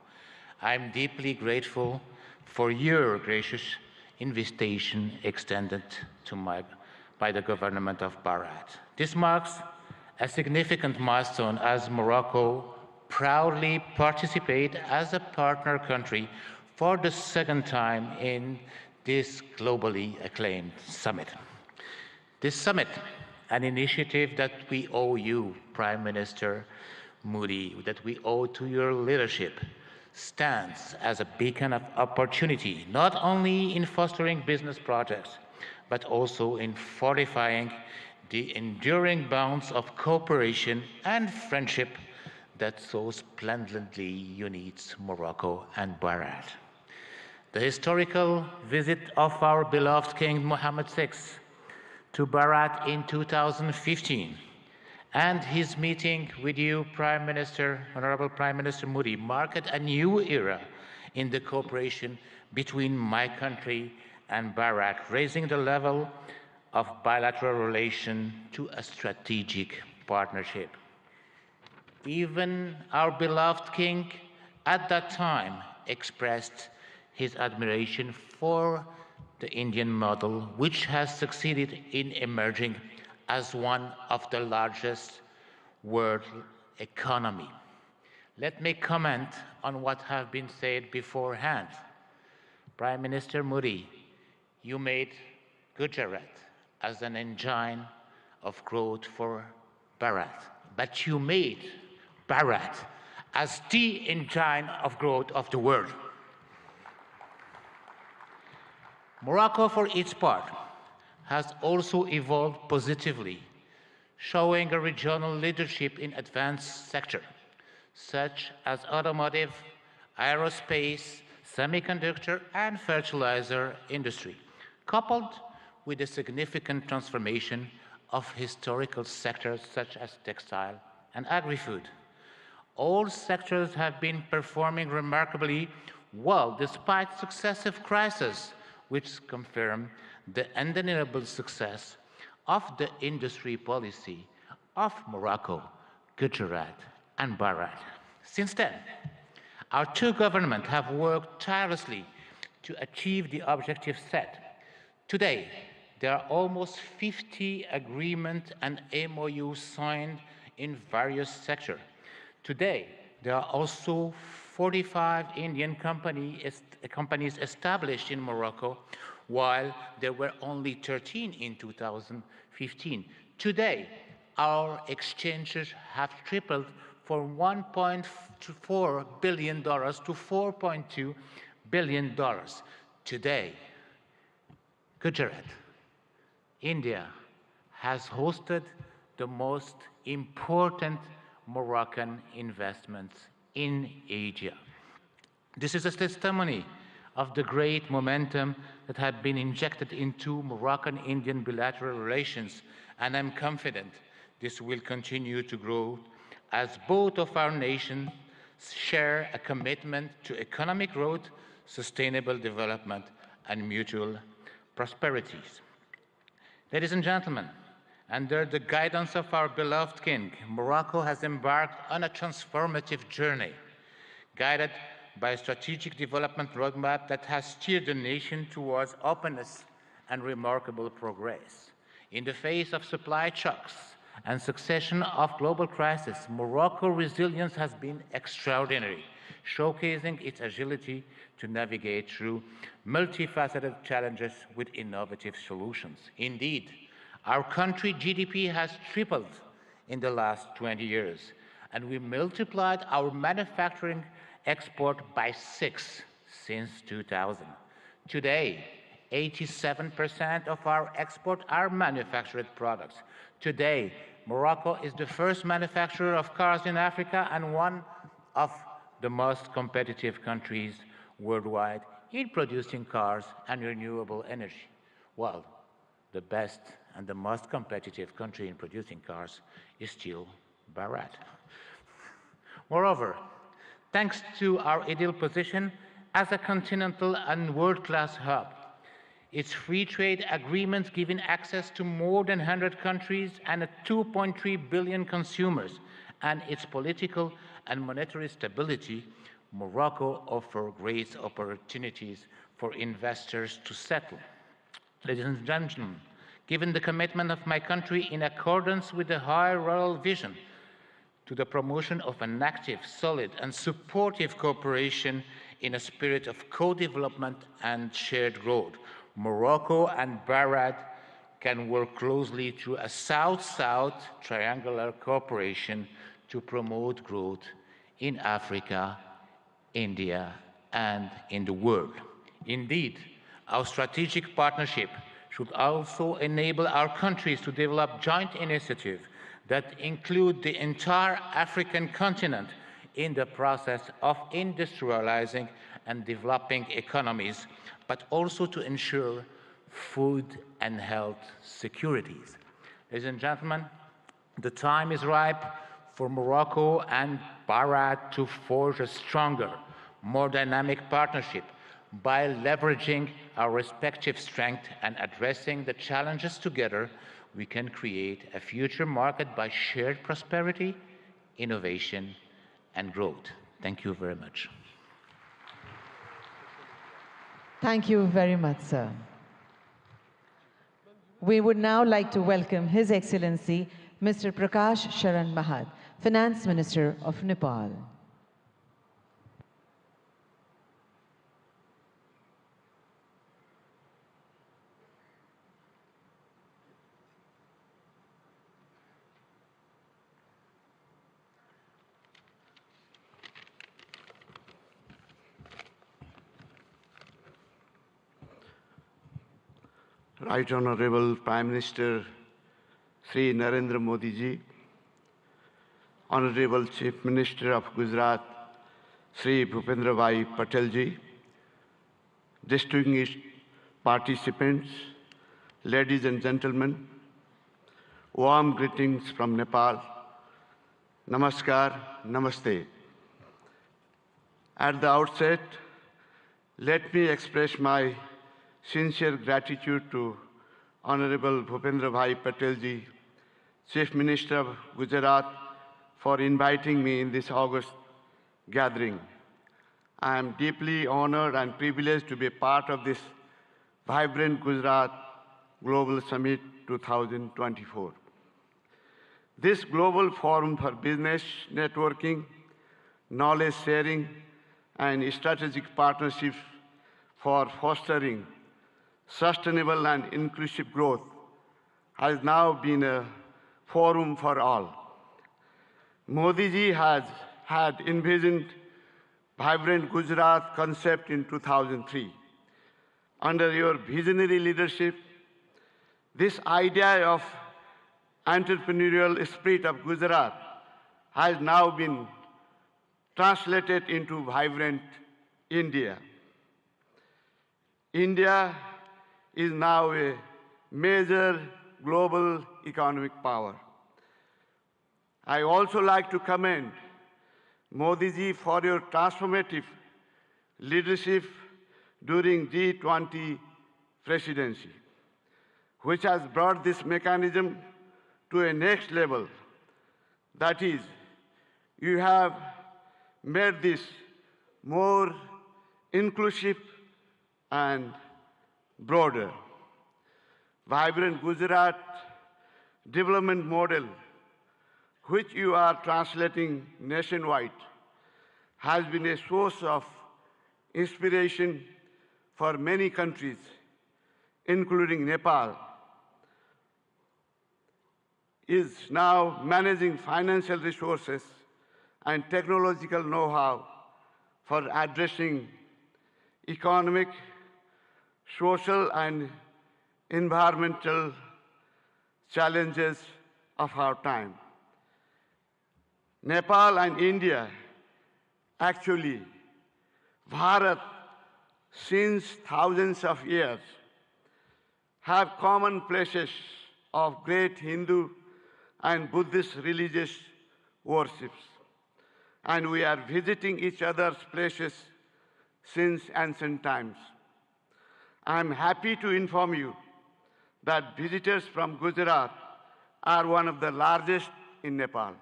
I'm deeply grateful for your gracious invitation extended to by the government of Bharat. This marks a significant milestone as Morocco proudly participate as a partner country for the second time in this globally acclaimed summit. This summit, an initiative that we owe you, Prime Minister Modi, that we owe to your leadership, stands as a beacon of opportunity, not only in fostering business projects, but also in fortifying the enduring bonds of cooperation and friendship that so splendidly unites Morocco and Bharat. The historical visit of our beloved King Mohammed VI to Bharat in 2015 and his meeting with you, Prime Minister, Honorable Prime Minister Modi, marked a new era in the cooperation between my country and Bharat, raising the level of bilateral relation to a strategic partnership. Even our beloved king at that time expressed his admiration for the Indian model, which has succeeded in emerging as one of the largest world economy. Let me comment on what has been said beforehand. Prime Minister Modi, you made Gujarat as an engine of growth for Bharat, but you made Bharat as the engine of growth of the world. Morocco, for its part, has also evolved positively, showing a regional leadership in advanced sectors, such as automotive, aerospace, semiconductor, and fertilizer industry, coupled with a significant transformation of historical sectors such as textile and agri-food. All sectors have been performing remarkably well despite successive crises, which confirm the undeniable success of the industry policy of Morocco, Gujarat, and Bharat. Since then, our two governments have worked tirelessly to achieve the objectives set. Today, there are almost 50 agreements and MOUs signed in various sectors. Today, there are also 45 Indian companies established in Morocco, while there were only 13 in 2015. Today, our exchanges have tripled from $1.4 billion to $4.2 billion. Today, Gujarat, India, has hosted the most important Moroccan investments in Asia. This is a testimony of the great momentum that had been injected into Moroccan-Indian bilateral relations, and I'm confident this will continue to grow as both of our nations share a commitment to economic growth, sustainable development, and mutual prosperities. Ladies and gentlemen, under the guidance of our beloved King, Morocco has embarked on a transformative journey, guided by a strategic development roadmap that has steered the nation towards openness and remarkable progress. In the face of supply shocks and succession of global crises, Morocco's resilience has been extraordinary, showcasing its agility to navigate through multifaceted challenges with innovative solutions. Indeed, our country's GDP has tripled in the last 20 years, and we multiplied our manufacturing export by 6 since 2000. Today, 87% of our exports are manufactured products. Today, Morocco is the first manufacturer of cars in Africa and one of the most competitive countries worldwide in producing cars and renewable energy. Well, the best and the most competitive country in producing cars is still Gujarat. Moreover, thanks to our ideal position as a continental and world-class hub, its free trade agreements giving access to more than 100 countries and 2.3 billion consumers, and its political and monetary stability, Morocco offers great opportunities for investors to settle. Ladies and gentlemen, given the commitment of my country in accordance with the high royal vision to the promotion of an active, solid, and supportive cooperation in a spirit of co-development and shared growth, Morocco and Gujarat can work closely through a South-South triangular cooperation to promote growth in Africa, India, and in the world. Indeed, our strategic partnership should also enable our countries to develop joint initiatives that include the entire African continent in the process of industrializing and developing economies, but also to ensure food and health securities. Ladies and gentlemen, the time is ripe for Morocco and Gujarat to forge a stronger, more dynamic partnership by leveraging our respective strengths and addressing the challenges together. We can create a future marked by shared prosperity, innovation, and growth. Thank you very much. Thank you very much, sir. We would now like to welcome His Excellency Mr. Prakash Sharan Mahat, Finance Minister of Nepal. Right Honorable Prime Minister Sri Narendra Modi ji, Honorable Chief Minister of Gujarat Sri Bhupendra Bhai Patel ji, distinguished participants, ladies and gentlemen, warm greetings from Nepal. Namaskar, namaste. At the outset, let me express my sincere gratitude to Honorable Bhupendra Bhai Patel ji, Chief Minister of Gujarat, for inviting me in this August gathering. I am deeply honored and privileged to be part of this vibrant Gujarat Global Summit 2024. This global forum for business networking, knowledge sharing, and strategic partnerships for fostering sustainable and inclusive growth has now been a forum for all. Modi ji had envisioned vibrant Gujarat concept in 2003. Under your visionary leadership, this idea of entrepreneurial spirit of Gujarat has now been translated into vibrant India. India is now a major global economic power. I also like to commend Modi ji for your transformative leadership during G20 presidency, which has brought this mechanism to a next level. That is, you have made this more inclusive and broader. Vibrant Gujarat development model, which you are translating nationwide, has been a source of inspiration for many countries, including Nepal, is now managing financial resources and technological know-how for addressing economic, social, and environmental challenges of our time. Nepal and India, actually, Bharat, since thousands of years, have common places of great Hindu and Buddhist religious worships. And we are visiting each other's places since ancient times. I am happy to inform you that visitors from Gujarat are one of the largest in Nepal.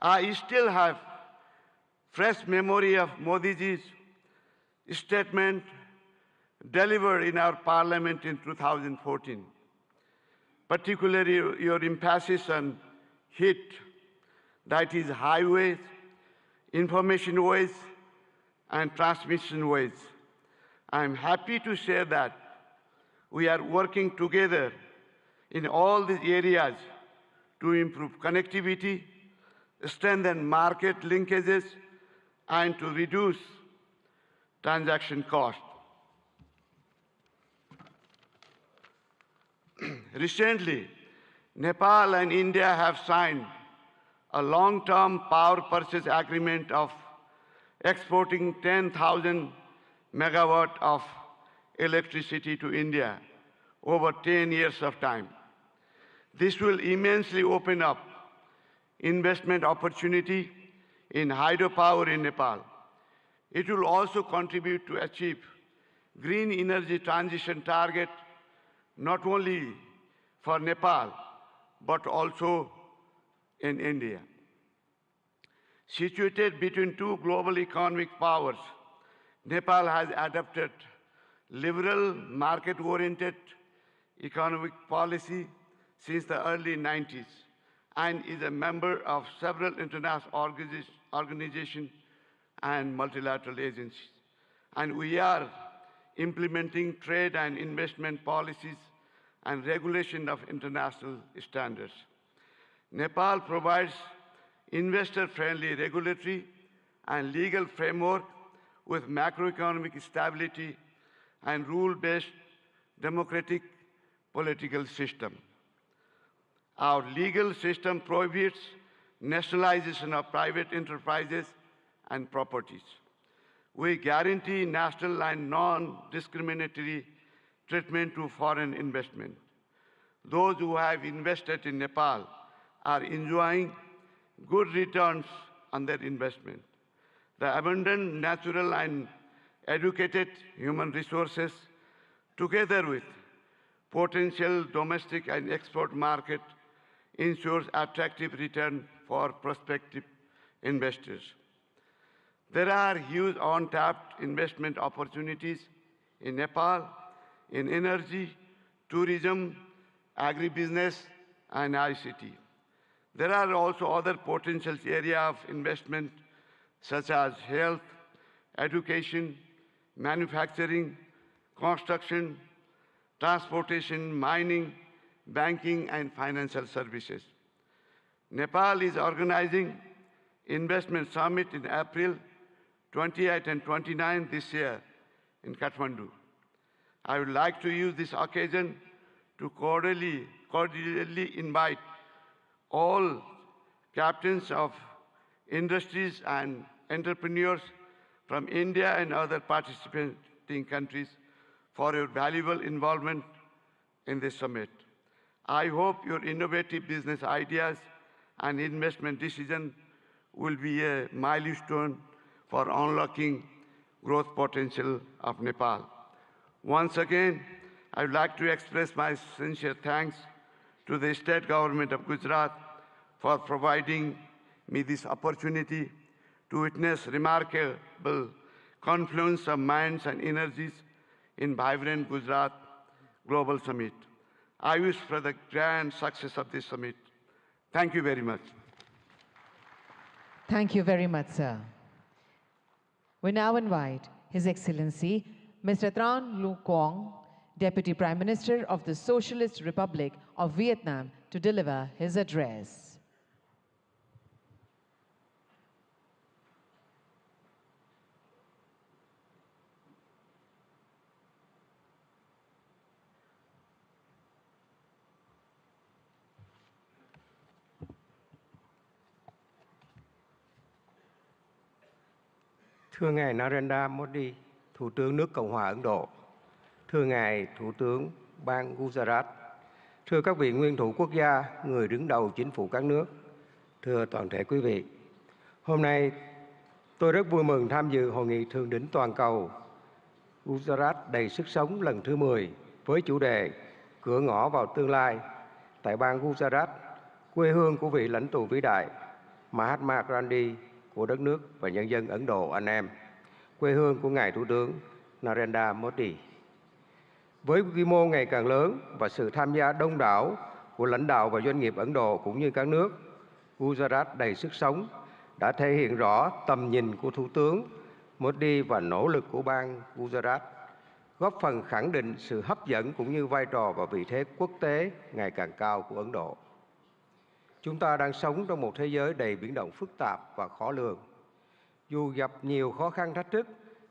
I still have fresh memory of Modi ji's statement delivered in our parliament in 2014, particularly your emphasis on HIT, that is highways, information ways, and transmission ways. I am happy to share that we are working together in all these areas to improve connectivity, strengthen market linkages, and to reduce transaction costs. Recently, Nepal and India have signed a long-term power purchase agreement of exporting 10,000 megawatt of electricity to India over 10 years of time. This will immensely open up investment opportunity in hydropower in Nepal. It will also contribute to achieve green energy transition target not only for Nepal, but also in India. Situated between two global economic powers, Nepal has adopted liberal, market-oriented economic policy since the early 90s and is a member of several international organizations and multilateral agencies. And we are implementing trade and investment policies and regulation of international standards. Nepal provides investor-friendly regulatory and legal framework with macroeconomic stability and rule-based democratic political system. Our legal system prohibits nationalization of private enterprises and properties. We guarantee national and non-discriminatory treatment to foreign investment. Those who have invested in Nepal are enjoying good returns on their investment. The abundant natural and educated human resources, together with potential domestic and export market, ensures attractive return for prospective investors. There are huge untapped investment opportunities in Nepal in energy, tourism, agribusiness, and ICT. There are also other potential areas of investment such as health, education, manufacturing, construction, transportation, mining, banking, and financial services. Nepal is organizing Investment Summit in April 28 and 29 this year in Kathmandu. I would like to use this occasion to cordially invite all captains of industries and entrepreneurs from India and other participating countries for your valuable involvement in this summit. I hope your innovative business ideas and investment decisions will be a milestone for unlocking growth potential of Nepal. Once again, I would like to express my sincere thanks to the state government of Gujarat for providing me this opportunity to witness remarkable confluence of minds and energies in vibrant Gujarat Global Summit. I wish for the grand success of this summit. Thank you very much. Thank you very much, sir. We now invite His Excellency Mr. Tran Lu Quang, Deputy Prime Minister of the Socialist Republic of Vietnam, to deliver his address. Thưa Ngài Narendra Modi, Thủ tướng nước Cộng hòa Ấn Độ, thưa Ngài Thủ tướng bang Gujarat, thưa các vị nguyên thủ quốc gia, người đứng đầu chính phủ các nước, thưa toàn thể quý vị. Hôm nay, tôi rất vui mừng tham dự Hội nghị Thượng đỉnh toàn cầu Gujarat đầy sức sống lần thứ 10 với chủ đề Cửa ngõ vào tương lai tại bang Gujarat, quê hương của vị lãnh tụ vĩ đại Mahatma Gandhi của đất nước và nhân dân Ấn Độ anh em, quê hương của Ngài Thủ tướng Narendra Modi. Với quy mô ngày càng lớn và sự tham gia đông đảo của lãnh đạo và doanh nghiệp Ấn Độ cũng như các nước, Gujarat đầy sức sống đã thể hiện rõ tầm nhìn của Thủ tướng Modi và nỗ lực của bang Gujarat, góp phần khẳng định sự hấp dẫn cũng như vai trò và vị thế quốc tế ngày càng cao của Ấn Độ. Chúng ta đang sống trong một thế giới đầy biến động phức tạp và khó lường. Dù gặp nhiều khó khăn thách thức,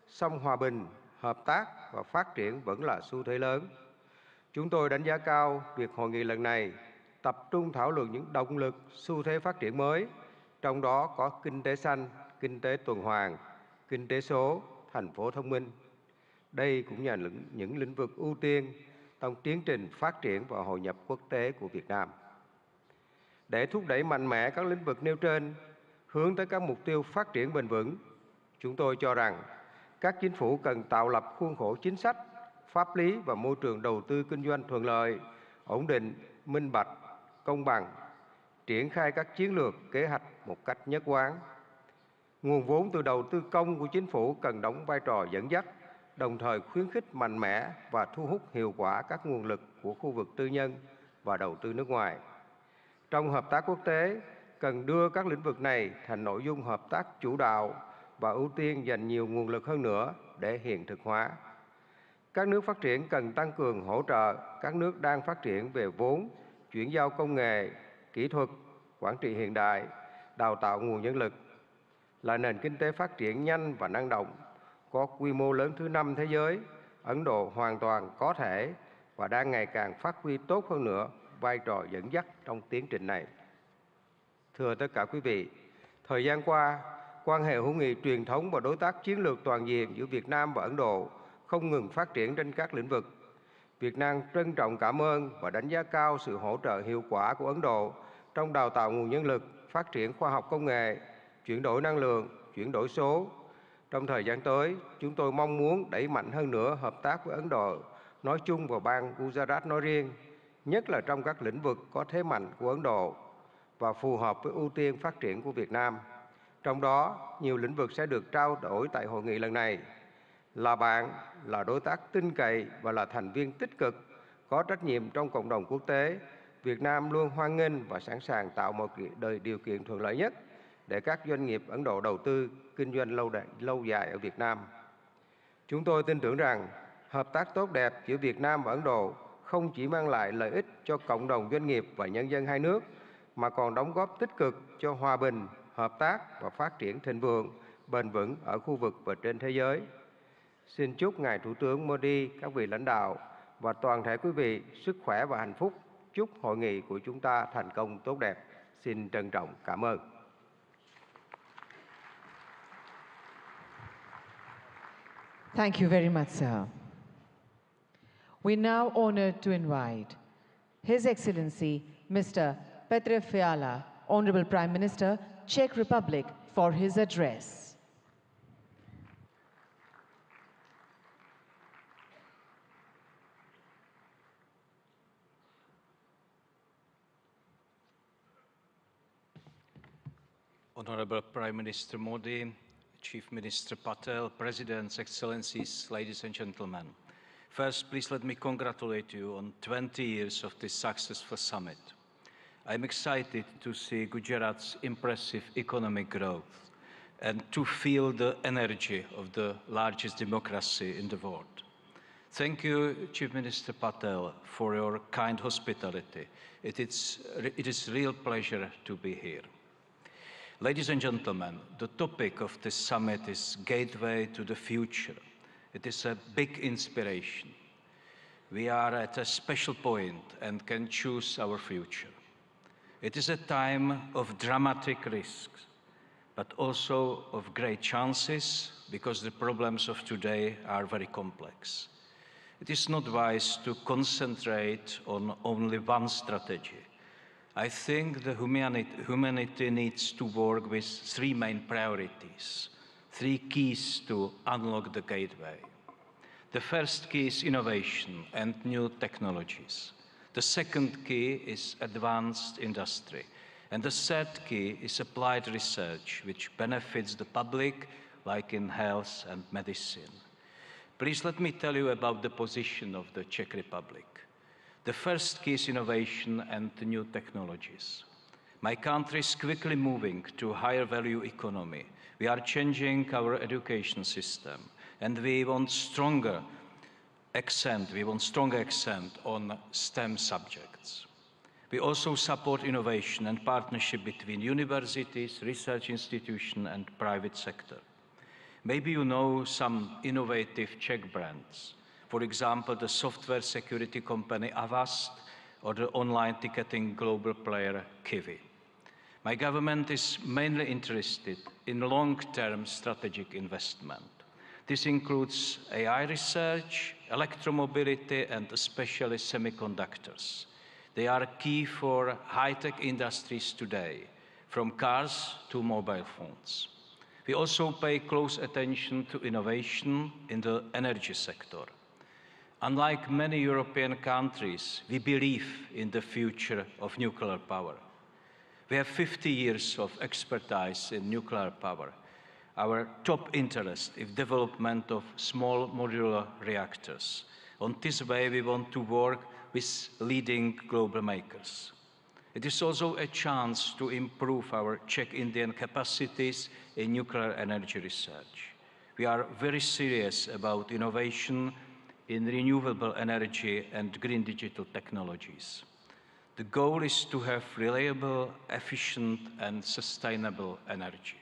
song hòa bình, hợp tác và phát triển vẫn là xu thế lớn. Chúng tôi đánh giá cao việc hội nghị lần này tập trung thảo luận những động lực, xu thế phát triển mới, trong đó có kinh tế xanh, kinh tế tuần hoàn, kinh tế số, thành phố thông minh. Đây cũng là những lĩnh vực ưu tiên trong tiến trình phát triển và hội nhập quốc tế của Việt Nam. Để thúc đẩy mạnh mẽ các lĩnh vực nêu trên, hướng tới các mục tiêu phát triển bền vững, chúng tôi cho rằng các chính phủ cần tạo lập khuôn khổ chính sách, pháp lý và môi trường đầu tư kinh doanh thuận lợi, ổn định, minh bạch, công bằng, triển khai các chiến lược, kế hoạch một cách nhất quán. Nguồn vốn từ đầu tư công của chính phủ cần đóng vai trò dẫn dắt, đồng thời khuyến khích mạnh mẽ và thu hút hiệu quả các nguồn lực của khu vực tư nhân và đầu tư nước ngoài. Trong hợp tác quốc tế, cần đưa các lĩnh vực này thành nội dung hợp tác chủ đạo và ưu tiên dành nhiều nguồn lực hơn nữa để hiện thực hóa. Các nước phát triển cần tăng cường hỗ trợ các nước đang phát triển về vốn, chuyển giao công nghệ, kỹ thuật, quản trị hiện đại, đào tạo nguồn nhân lực. Là nền kinh tế phát triển nhanh và năng động, có quy mô lớn thứ 5 thế giới, Ấn Độ hoàn toàn có thể và đang ngày càng phát huy tốt hơn nữa vai trò dẫn dắt trong tiến trình này. Thưa tất cả quý vị, thời gian qua, quan hệ hữu nghị truyền thống và đối tác chiến lược toàn diện giữa Việt Nam và Ấn Độ không ngừng phát triển trên các lĩnh vực. Việt Nam trân trọng cảm ơn và đánh giá cao sự hỗ trợ hiệu quả của Ấn Độ trong đào tạo nguồn nhân lực, phát triển khoa học công nghệ, chuyển đổi năng lượng, chuyển đổi số. Trong thời gian tới, chúng tôi mong muốn đẩy mạnh hơn nữa hợp tác với Ấn Độ nói chung và bang Gujarat nói riêng, nhất là trong các lĩnh vực có thế mạnh của Ấn Độ và phù hợp với ưu tiên phát triển của Việt Nam. Trong đó, nhiều lĩnh vực sẽ được trao đổi tại hội nghị lần này. là bạn, là đối tác tin cậy và là thành viên tích cực, có trách nhiệm trong cộng đồng quốc tế. Việt Nam luôn hoan nghênh và sẵn sàng tạo một điều kiện thuận lợi nhất để các doanh nghiệp Ấn Độ đầu tư, kinh doanh lâu dài ở Việt Nam. Chúng tôi tin tưởng rằng hợp tác tốt đẹp giữa Việt Nam và Ấn Độ không chỉ mang lại lợi ích cho cộng đồng doanh nghiệp và nhân dân hai nước, mà còn đóng góp tích cực cho hòa bình, hợp tác và phát triển thịnh vượng, bền vững ở khu vực và trên thế giới. Xin chúc Ngài Thủ tướng Modi, các vị lãnh đạo và toàn thể quý vị sức khỏe và hạnh phúc. Chúc hội nghị của chúng ta thành công tốt đẹp. Xin trân trọng cảm ơn. Thank you very much, sir. We now honored to invite His Excellency Mr. Petr Fiala, Honorable Prime Minister, Czech Republic, for his address. Honorable Prime Minister Modi, Chief Minister Patel, Presidents, Excellencies, ladies and gentlemen. First, please let me congratulate you on 20 years of this successful summit. I'm excited to see Gujarat's impressive economic growth and to feel the energy of the largest democracy in the world. Thank you, Chief Minister Patel, for your kind hospitality. It is a real pleasure to be here. Ladies and gentlemen, the topic of this summit is Gateway to the Future. It is a big inspiration. We are at a special point and can choose our future. It is a time of dramatic risks, but also of great chances, because the problems of today are very complex. It is not wise to concentrate on only one strategy. I think the humanity needs to work with three main priorities, three keys to unlock the gateway. The first key is innovation and new technologies. The second key is advanced industry. And the third key is applied research, which benefits the public, like in health and medicine. Please let me tell you about the position of the Czech Republic. The first key is innovation and new technologies. My country is quickly moving to a higher value economy. We are changing our education system, and we want stronger accent on STEM subjects. We also support innovation and partnership between universities, research institutions, and private sector. Maybe you know some innovative Czech brands. For example, the software security company Avast or the online ticketing global player Kiwi. My government is mainly interested in long-term strategic investment. This includes AI research, electromobility, and especially semiconductors. They are key for high-tech industries today, from cars to mobile phones. We also pay close attention to innovation in the energy sector. Unlike many European countries, we believe in the future of nuclear power. We have 50 years of expertise in nuclear power. Our top interest is development of small modular reactors. On this way, we want to work with leading global makers. It is also a chance to improve our Czech-Indian capacities in nuclear energy research. We are very serious about innovation in renewable energy and green digital technologies. The goal is to have reliable, efficient, and sustainable energy.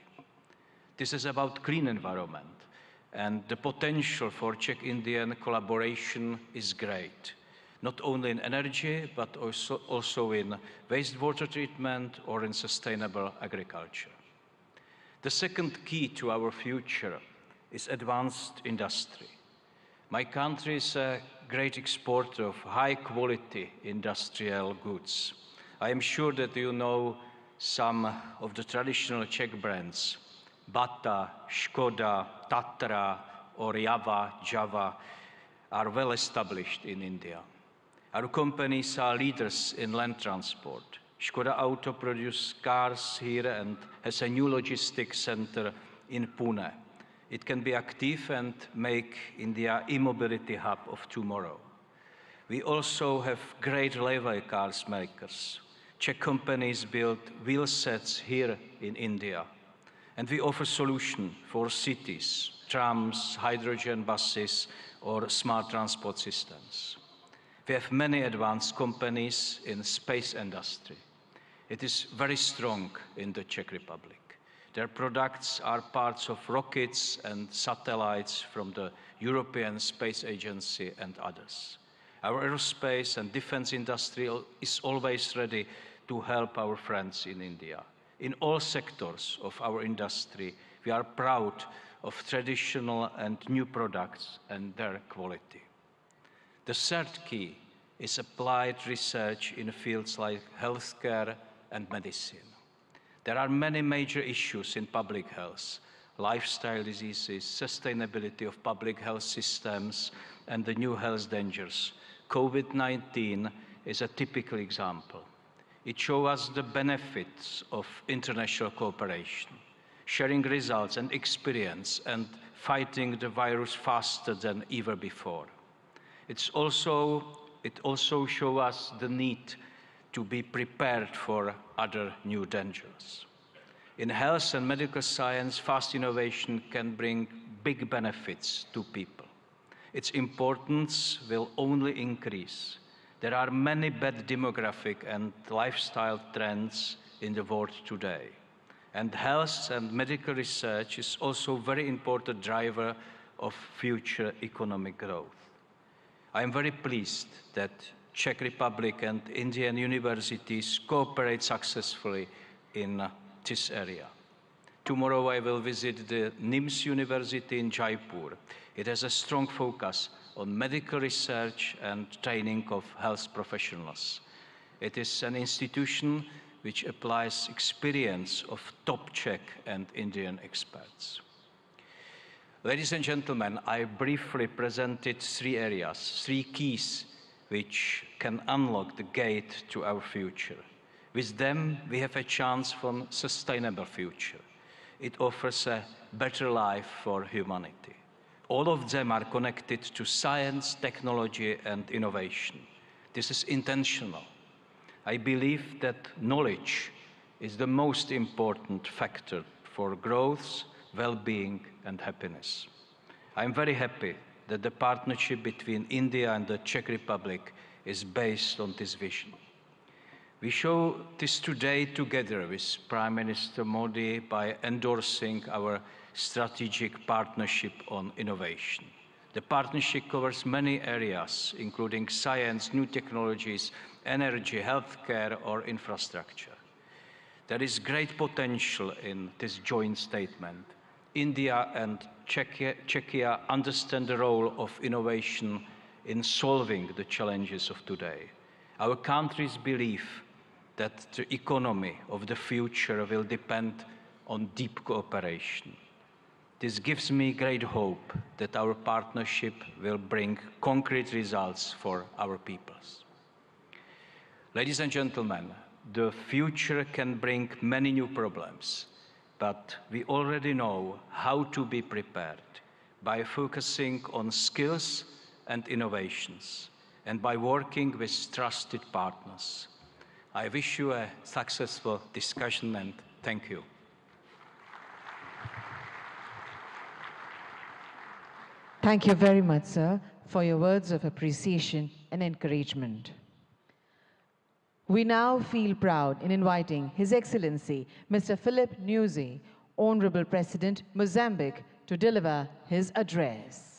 This is about clean environment, and the potential for Czech-Indian collaboration is great, not only in energy, but also in wastewater treatment or in sustainable agriculture. The second key to our future is advanced industry. My country is a great exporter of high-quality industrial goods. I am sure that you know some of the traditional Czech brands. Bata, Škoda, Tatra, or Java are well established in India. Our companies are leaders in land transport. Škoda Auto produces cars here and has a new logistics center in Pune. It can be active and make India e-mobility hub of tomorrow. We also have great railway cars makers. Czech companies build wheel sets here in India. And we offer solutions for cities, trams, hydrogen buses, or smart transport systems. We have many advanced companies in space industry. It is very strong in the Czech Republic. Their products are parts of rockets and satellites from the European Space Agency and others. Our aerospace and defense industry is always ready to help our friends in India. In all sectors of our industry, we are proud of traditional and new products and their quality. The third key is applied research in fields like healthcare and medicine. There are many major issues in public health: lifestyle diseases, sustainability of public health systems, and the new health dangers. COVID-19 is a typical example. It shows us the benefits of international cooperation, sharing results and experience, and fighting the virus faster than ever before. It also shows us the need to be prepared for other new dangers. In health and medical science, fast innovation can bring big benefits to people. Its importance will only increase. There are many bad demographic and lifestyle trends in the world today. And health and medical research is also a very important driver of future economic growth. I am very pleased that Czech Republic and Indian universities cooperate successfully in this area. Tomorrow I will visit the NIMS University in Jaipur. It has a strong focus on medical research and training of health professionals. It is an institution which applies experience of top Czech and Indian experts. Ladies and gentlemen, I briefly presented three areas, three keys which can unlock the gate to our future. With them, we have a chance for a sustainable future. It offers a better life for humanity. All of them are connected to science, technology, and innovation. This is intentional. I believe that knowledge is the most important factor for growth, well-being, and happiness. I'm very happy that the partnership between India and the Czech Republic is based on this vision. We show this today together with Prime Minister Modi by endorsing our strategic partnership on innovation. The partnership covers many areas, including science, new technologies, energy, healthcare, or infrastructure. There is great potential in this joint statement. India and Czechia understand the role of innovation in solving the challenges of today. Our countries believe that the economy of the future will depend on deep cooperation. This gives me great hope that our partnership will bring concrete results for our peoples. Ladies and gentlemen, the future can bring many new problems, but we already know how to be prepared by focusing on skills and innovations and by working with trusted partners. I wish you a successful discussion and thank you. Thank you very much, sir, for your words of appreciation and encouragement. We now feel proud in inviting His Excellency, Mr. Philip Nyusi, Honorable President, Mozambique, to deliver his address.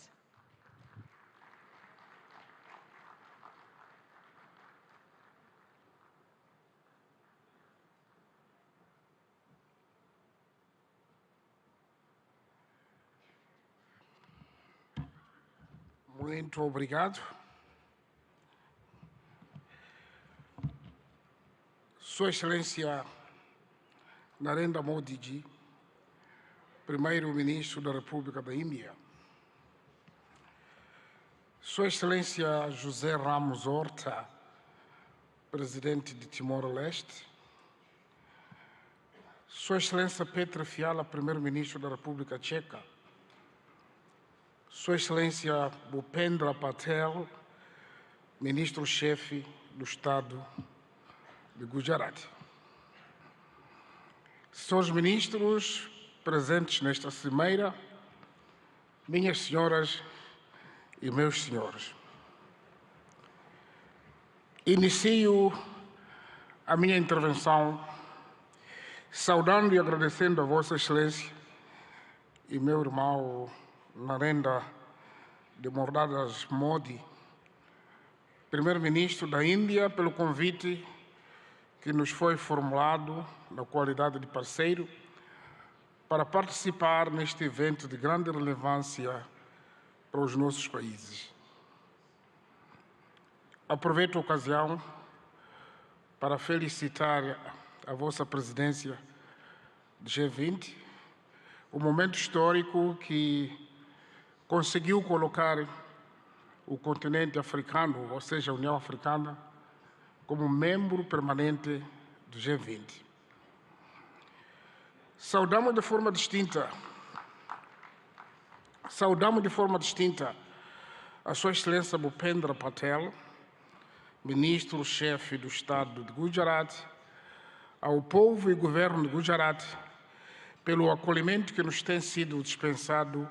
Muito obrigado. Sua Excelência Narendra Modi Ji, Primeiro-Ministro da República da Índia. Sua Excelência José Ramos Horta, Presidente de Timor-Leste. Sua Excelência Petra Fiala, Primeiro-Ministro da República Checa. Sua Excelência Bhupendra Patel, Ministro-Chefe do Estado de Gujarat. Senhores ministros presentes nesta cimeira, minhas senhoras e meus senhores. Inicio a minha intervenção saudando e agradecendo a Vossa Excelência e meu irmão Narendra Modi, Primeiro-Ministro da Índia, pelo convite que nos foi formulado na qualidade de parceiro para participar neste evento de grande relevância para os nossos países. Aproveito a ocasião para felicitar a vossa presidência do G20, o momento histórico que conseguiu colocar o continente africano, ou seja, a União Africana, como membro permanente do G20. Saudamos de forma distinta a Sua Excelência Bhupendra Patel, Ministro-Chefe do Estado de Gujarat, ao povo e governo de Gujarat, pelo acolhimento que nos tem sido dispensado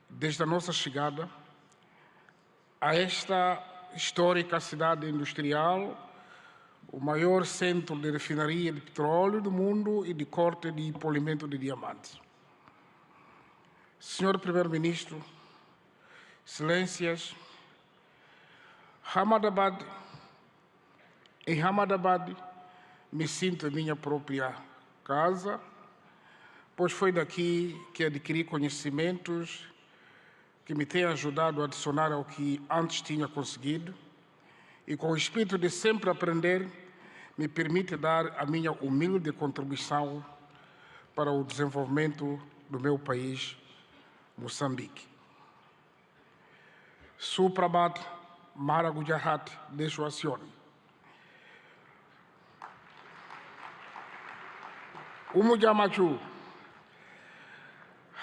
desde a nossa chegada a esta histórica cidade industrial, o maior centro de refinaria de petróleo do mundo e de corte de polimento de diamantes. Senhor Primeiro-Ministro, Excelências, em Ahmedabad me sinto em minha própria casa, pois foi daqui que adquiri conhecimentos que me têm ajudado a adicionar ao que antes tinha conseguido e, com o espírito de sempre aprender, me permite dar a minha humilde contribuição para o desenvolvimento do meu país, Moçambique. Suprabhat Mara Gujarat Deshwasiyon. Umujamachu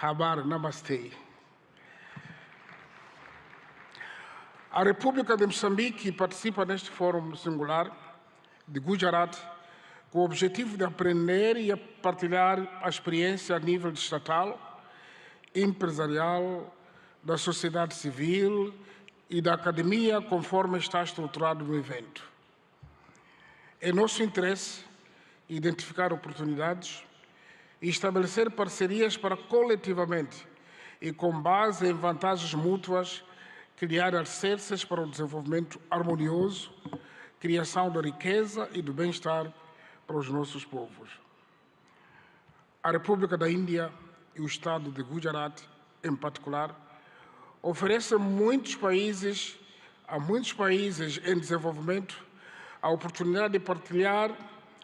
Habar Namaste. A República de Moçambique participa neste fórum singular de Gujarat com o objetivo de aprender e partilhar a experiência a nível estatal, empresarial, da sociedade civil e da academia, conforme está estruturado no evento. É nosso interesse identificar oportunidades e estabelecer parcerias para coletivamente e com base em vantagens mútuas criar alicerces para o desenvolvimento harmonioso, criação da riqueza e do bem-estar para os nossos povos. A República da Índia e o Estado de Gujarat, em particular, oferecem a muitos países em desenvolvimento a oportunidade de partilhar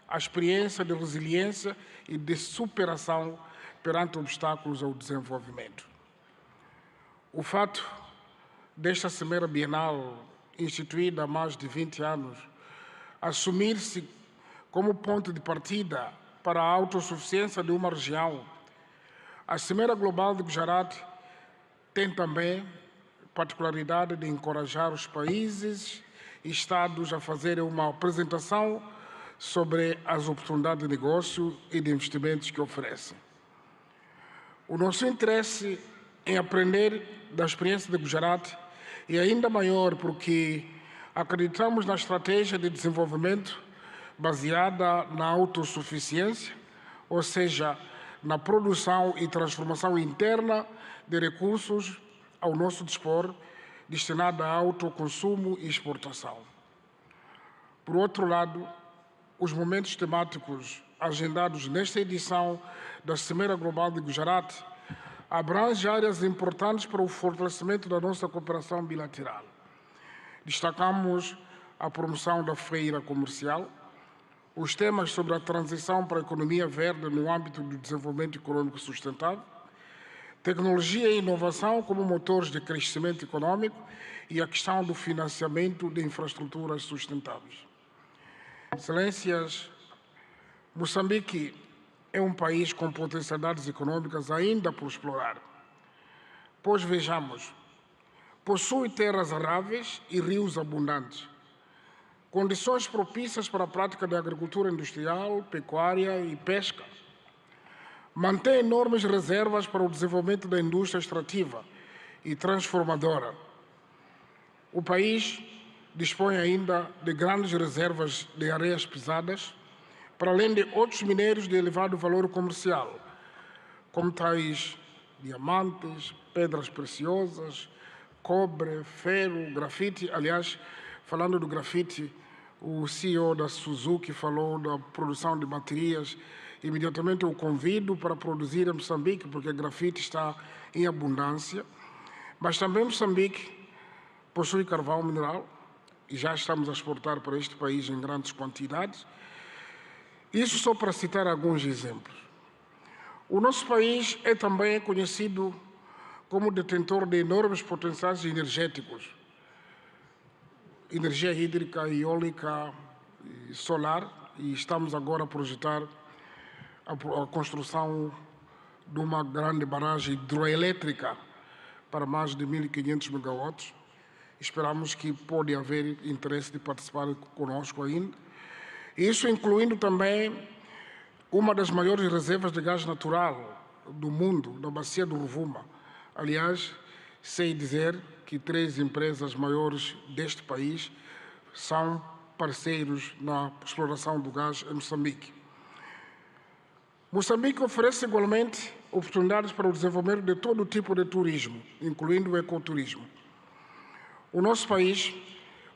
a experiência de resiliência e de superação perante obstáculos ao desenvolvimento. O fato desta Cimeira Bienal, instituída há mais de 20 anos, assumir-se como ponto de partida para a autossuficiência de uma região, a Cimeira Global de Gujarat tem também particularidade de encorajar os países e Estados a fazerem uma apresentação sobre as oportunidades de negócio e de investimentos que oferecem. O nosso interesse em aprender da experiência de Gujarat é ainda maior porque acreditamos na estratégia de desenvolvimento baseada na autossuficiência, ou seja, na produção e transformação interna de recursos ao nosso dispor, destinada a autoconsumo e exportação. Por outro lado, os momentos temáticos agendados nesta edição da Cimeira Global de Gujarat abrangem áreas importantes para o fortalecimento da nossa cooperação bilateral. Destacamos a promoção da feira comercial, os temas sobre a transição para a economia verde no âmbito do desenvolvimento econômico sustentável, tecnologia e inovação como motores de crescimento econômico e a questão do financiamento de infraestruturas sustentáveis. Excelências, Moçambique é um país com potencialidades econômicas ainda por explorar. Pois vejamos, possui terras aráveis e rios abundantes, condições propícias para a prática da agricultura industrial, pecuária e pesca. Mantém enormes reservas para o desenvolvimento da indústria extrativa e transformadora. O país dispõe ainda de grandes reservas de areias pesadas, para além de outros minérios de elevado valor comercial, como tais diamantes, pedras preciosas, cobre, ferro, grafite. Aliás, falando do grafite, o CEO da Suzuki falou da produção de baterias. Imediatamente eu convido para produzir em Moçambique, porque grafite está em abundância. Mas também Moçambique possui carvão mineral, e já estamos a exportar para este país em grandes quantidades. Isso só para citar alguns exemplos. O nosso país é também conhecido como detentor de enormes potenciais energéticos, energia hídrica, eólica e solar, e estamos agora a projetar a construção de uma grande barragem hidroelétrica para mais de 1.500 megawatts. Esperamos que pode haver interesse de participar conosco ainda. Isso incluindo também uma das maiores reservas de gás natural do mundo, na bacia do Rovuma. Aliás, sei dizer que 3 empresas maiores deste país são parceiros na exploração do gás em Moçambique. Moçambique oferece igualmente oportunidades para o desenvolvimento de todo tipo de turismo, incluindo o ecoturismo. O nosso país,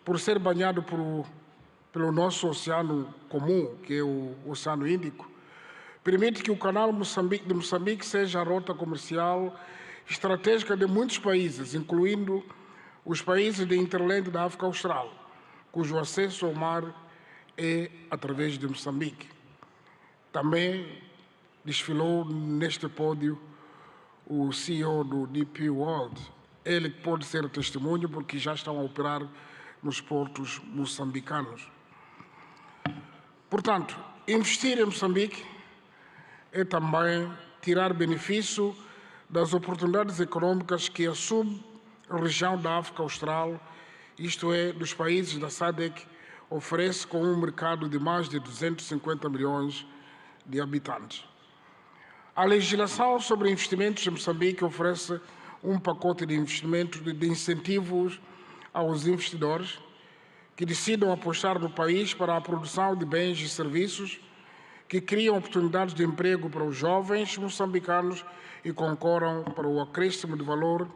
por ser banhado pelo nosso oceano comum, que é o Oceano Índico, permite que o canal de Moçambique seja a rota comercial estratégica de muitos países, incluindo os países de hinterland da África Austral, cujo acesso ao mar é através de Moçambique. Também desfilou neste pódio o CEO do DP World. Ele pode ser testemunho porque já estão a operar nos portos moçambicanos. Portanto, investir em Moçambique é também tirar benefício das oportunidades econômicas que a sub-região da África Austral, isto é, dos países da SADC, oferece com um mercado de mais de 250 milhões de habitantes. A legislação sobre investimentos em Moçambique oferece um pacote de investimentos, de incentivos aos investidores que decidam apostar no país para a produção de bens e serviços que criam oportunidades de emprego para os jovens moçambicanos e concorram para o acréscimo de valor,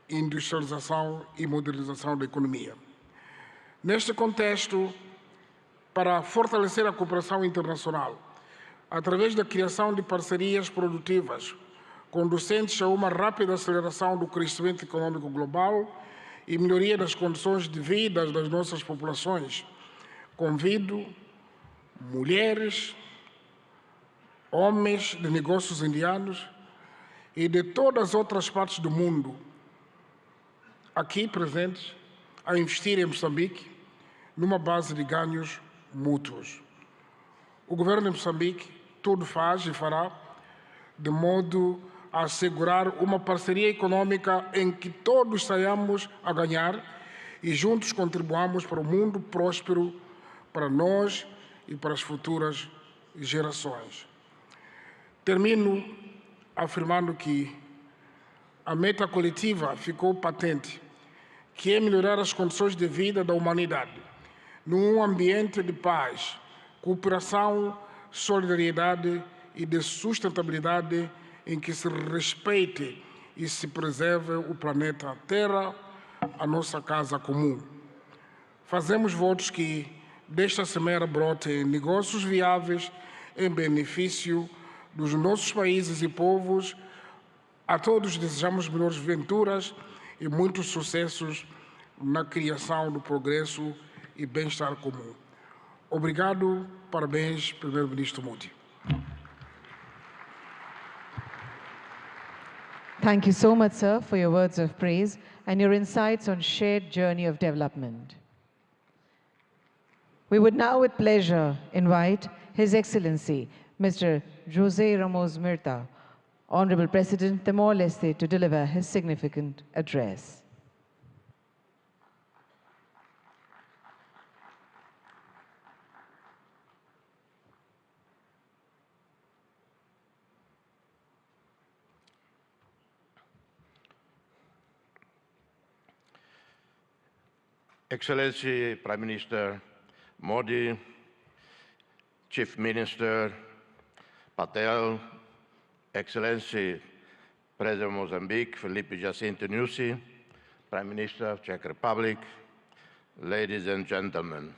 industrialização e modernização da economia. Neste contexto, para fortalecer a cooperação internacional, através da criação de parcerias produtivas, conducentes a uma rápida aceleração do crescimento econômico global e melhoria das condições de vida das nossas populações, convido mulheres, homens de negócios indianos e de todas as outras partes do mundo aqui presentes a investir em Moçambique numa base de ganhos mútuos. O governo de Moçambique tudo faz e fará de modo a assegurar uma parceria econômica em que todos saiamos a ganhar e juntos contribuamos para um mundo próspero para nós e para as futuras gerações. Termino afirmando que a meta coletiva ficou patente, que é melhorar as condições de vida da humanidade, num ambiente de paz, cooperação, solidariedade e de sustentabilidade em que se respeite e se preserve o planeta Terra, a nossa casa comum. Fazemos votos que desta semeira brotem negócios viáveis em benefício dos nossos países e povos. A todos desejamos melhores venturas e muitos sucessos na criação do progresso e bem-estar comum. Obrigado, parabéns, Primeiro-Ministro Modi. Thank you so much, sir, for your words of praise and your insights on shared journey of development. We would now with pleasure invite His Excellency, Mr. José Ramos Mirta, Honorable President Timor-Leste to deliver his significant address. Excellency Prime Minister Modi, Chief Minister Patel, Excellency President of Mozambique, Felipe Jacinto Nyusi, Prime Minister of Czech Republic, ladies and gentlemen.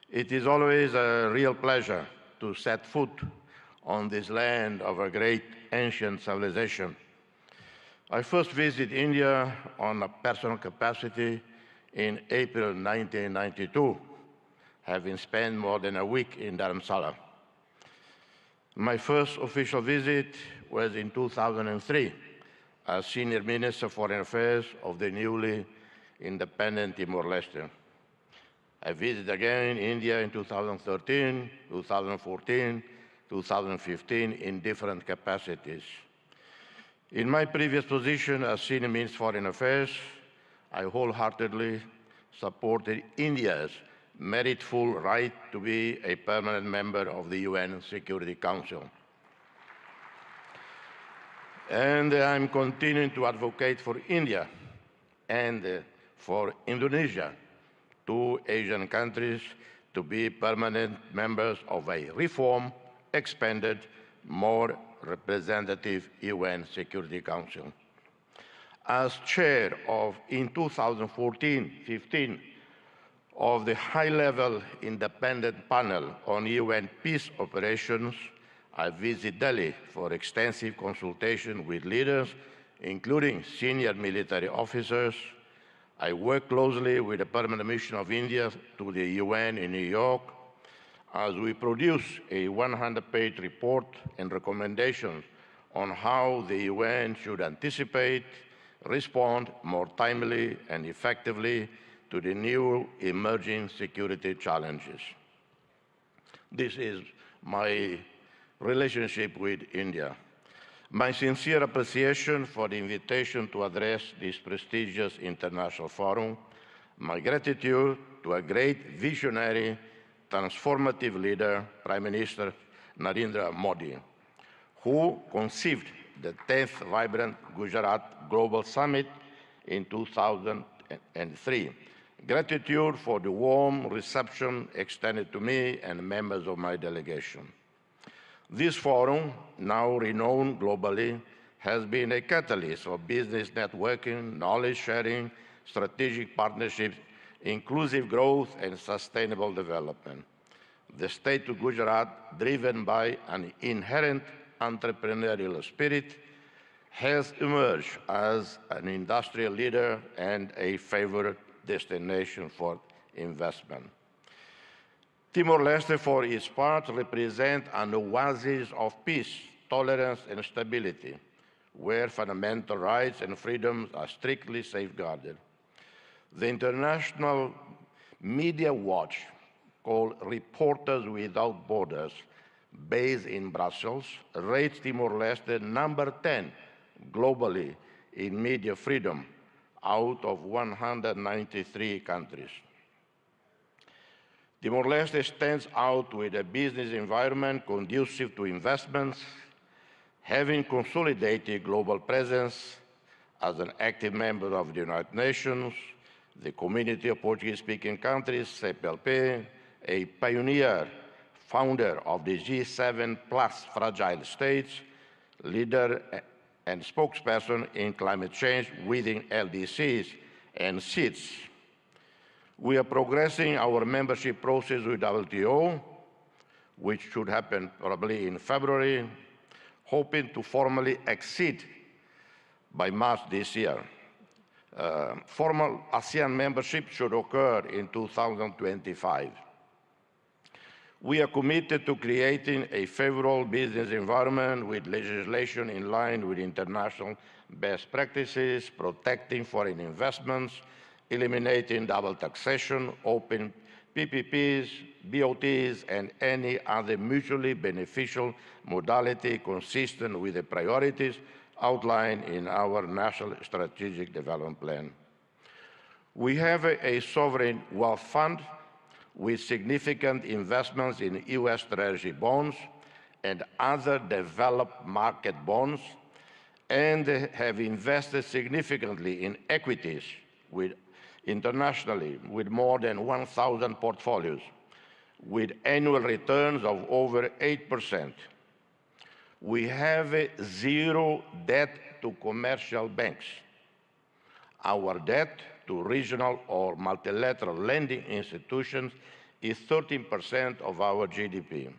It is always a real pleasure to set foot on this land of a great ancient civilization. I first visited India on a personal capacity in April 1992, having spent more than a week in Dharamsala. My first official visit was in 2003 as Senior Minister of Foreign Affairs of the newly independent Timor-Leste. I visited again India in 2013, 2014, 2015 in different capacities. In my previous position as Senior Minister of Foreign Affairs, I wholeheartedly supported India's meritful right to be a permanent member of the UN Security Council. And I'm continuing to advocate for India and for Indonesia, two Asian countries, to be permanent members of a reformed, expanded, more representative UN Security Council. As chair of, in 2014-15, of the high-level independent panel on UN peace operations, I visited Delhi for extensive consultation with leaders, including senior military officers. I worked closely with the Permanent Mission of India to the UN in New York as we produce a 100-page report and recommendations on how the UN should anticipate, respond more timely and effectively to the new emerging security challenges. This is my relationship with India. My sincere appreciation for the invitation to address this prestigious international forum, my gratitude to a great visionary, transformative leader, Prime Minister Narendra Modi, who conceived the 10th Vibrant Gujarat Global Summit in 2003. Gratitude for the warm reception extended to me and members of my delegation. This forum, now renowned globally, has been a catalyst for business networking, knowledge sharing, strategic partnerships, inclusive growth, and sustainable development. The state of Gujarat, driven by an inherent entrepreneurial spirit, has emerged as an industrial leader and a favored destination for investment. Timor-Leste, for its part, represents an oasis of peace, tolerance, and stability, where fundamental rights and freedoms are strictly safeguarded. The International Media Watch, called Reporters Without Borders, based in Brussels, rates Timor-Leste number 10 globally in media freedom out of 193 countries. Timor-Leste stands out with a business environment conducive to investments, having consolidated global presence as an active member of the United Nations, the Community of Portuguese-speaking countries, CPLP, a pioneer, founder of the G7 plus fragile states, leader and spokesperson in climate change within LDCs and SITs. We are progressing our membership process with WTO, which should happen probably in February, hoping to formally exceed by March this year. Formal ASEAN membership should occur in 2025. We are committed to creating a favorable business environment with legislation in line with international best practices, protecting foreign investments, eliminating double taxation, open PPPs, BOTs, and any other mutually beneficial modality consistent with the priorities outlined in our National Strategic Development Plan. We have a sovereign wealth fund with significant investments in U.S. Treasury bonds and other developed market bonds, and have invested significantly in equities internationally with more than 1,000 portfolios, with annual returns of over 8%. We have zero debt to commercial banks. Our debt to regional or multilateral lending institutions is 13% of our GDP.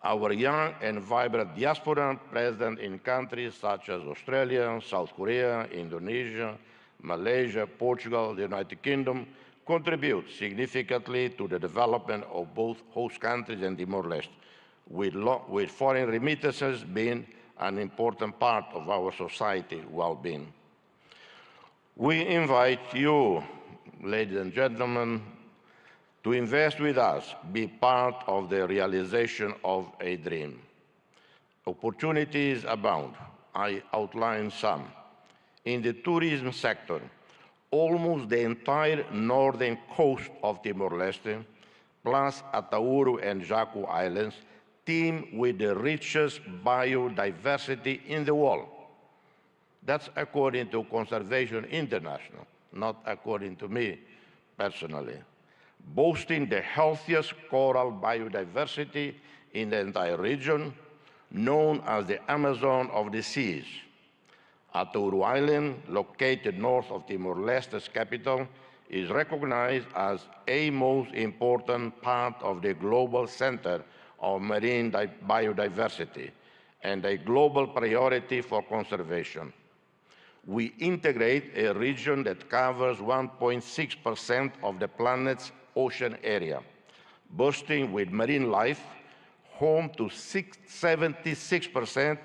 Our young and vibrant diaspora present in countries such as Australia, South Korea, Indonesia, Malaysia, Portugal, the United Kingdom contribute significantly to the development of both host countries and Timor-Leste, with foreign remittances being an important part of our society well-being. We invite you, ladies and gentlemen, to invest with us, be part of the realization of a dream. Opportunities abound. I outline some. In the tourism sector, almost the entire northern coast of Timor-Leste, plus Atauro and Jaco Islands, teem with the richest biodiversity in the world. That's according to Conservation International, not according to me personally. Boasting the healthiest coral biodiversity in the entire region, known as the Amazon of the seas. Atauro Island, located north of Timor-Leste's capital, is recognized as a most important part of the global center of marine biodiversity and a global priority for conservation. We integrate a region that covers 1.6% of the planet's ocean area, boasting with marine life, home to 76%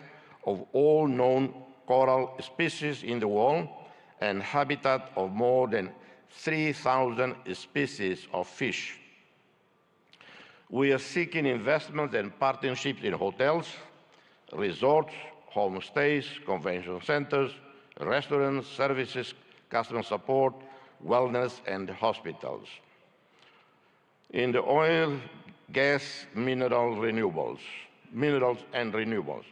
of all known coral species in the world, and habitat of more than 3,000 species of fish. We are seeking investments and partnerships in hotels, resorts, homestays, convention centers, restaurants, services, customer support, wellness, and hospitals. In the oil, gas, minerals and renewables,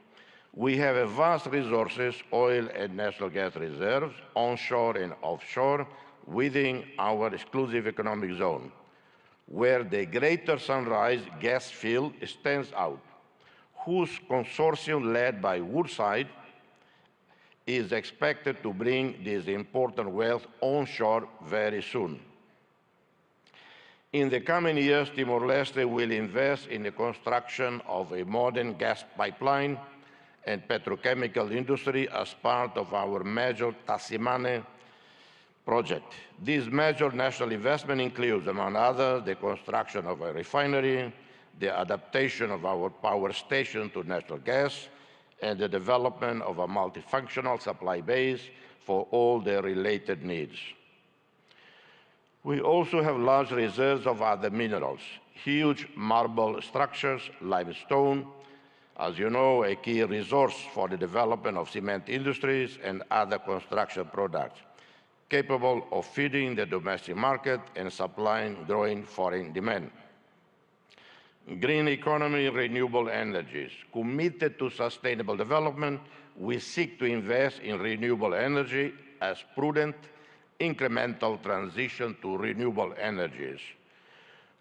we have a vast resources, oil and natural gas reserves, onshore and offshore, within our exclusive economic zone, where the Greater Sunrise gas field stands out, whose consortium led by Woodside is expected to bring this important wealth onshore very soon. In the coming years, Timor-Leste will invest in the construction of a modern gas pipeline and petrochemical industry as part of our major Tasimane project. This major national investment includes, among others, the construction of a refinery, the adaptation of our power station to natural gas, and the development of a multifunctional supply base for all their related needs. We also have large reserves of other minerals, huge marble structures, limestone, as you know, a key resource for the development of cement industries and other construction products, capable of feeding the domestic market and supplying growing foreign demand. Green economy, renewable energies. Committed to sustainable development, we seek to invest in renewable energy as prudent, incremental transition to renewable energies.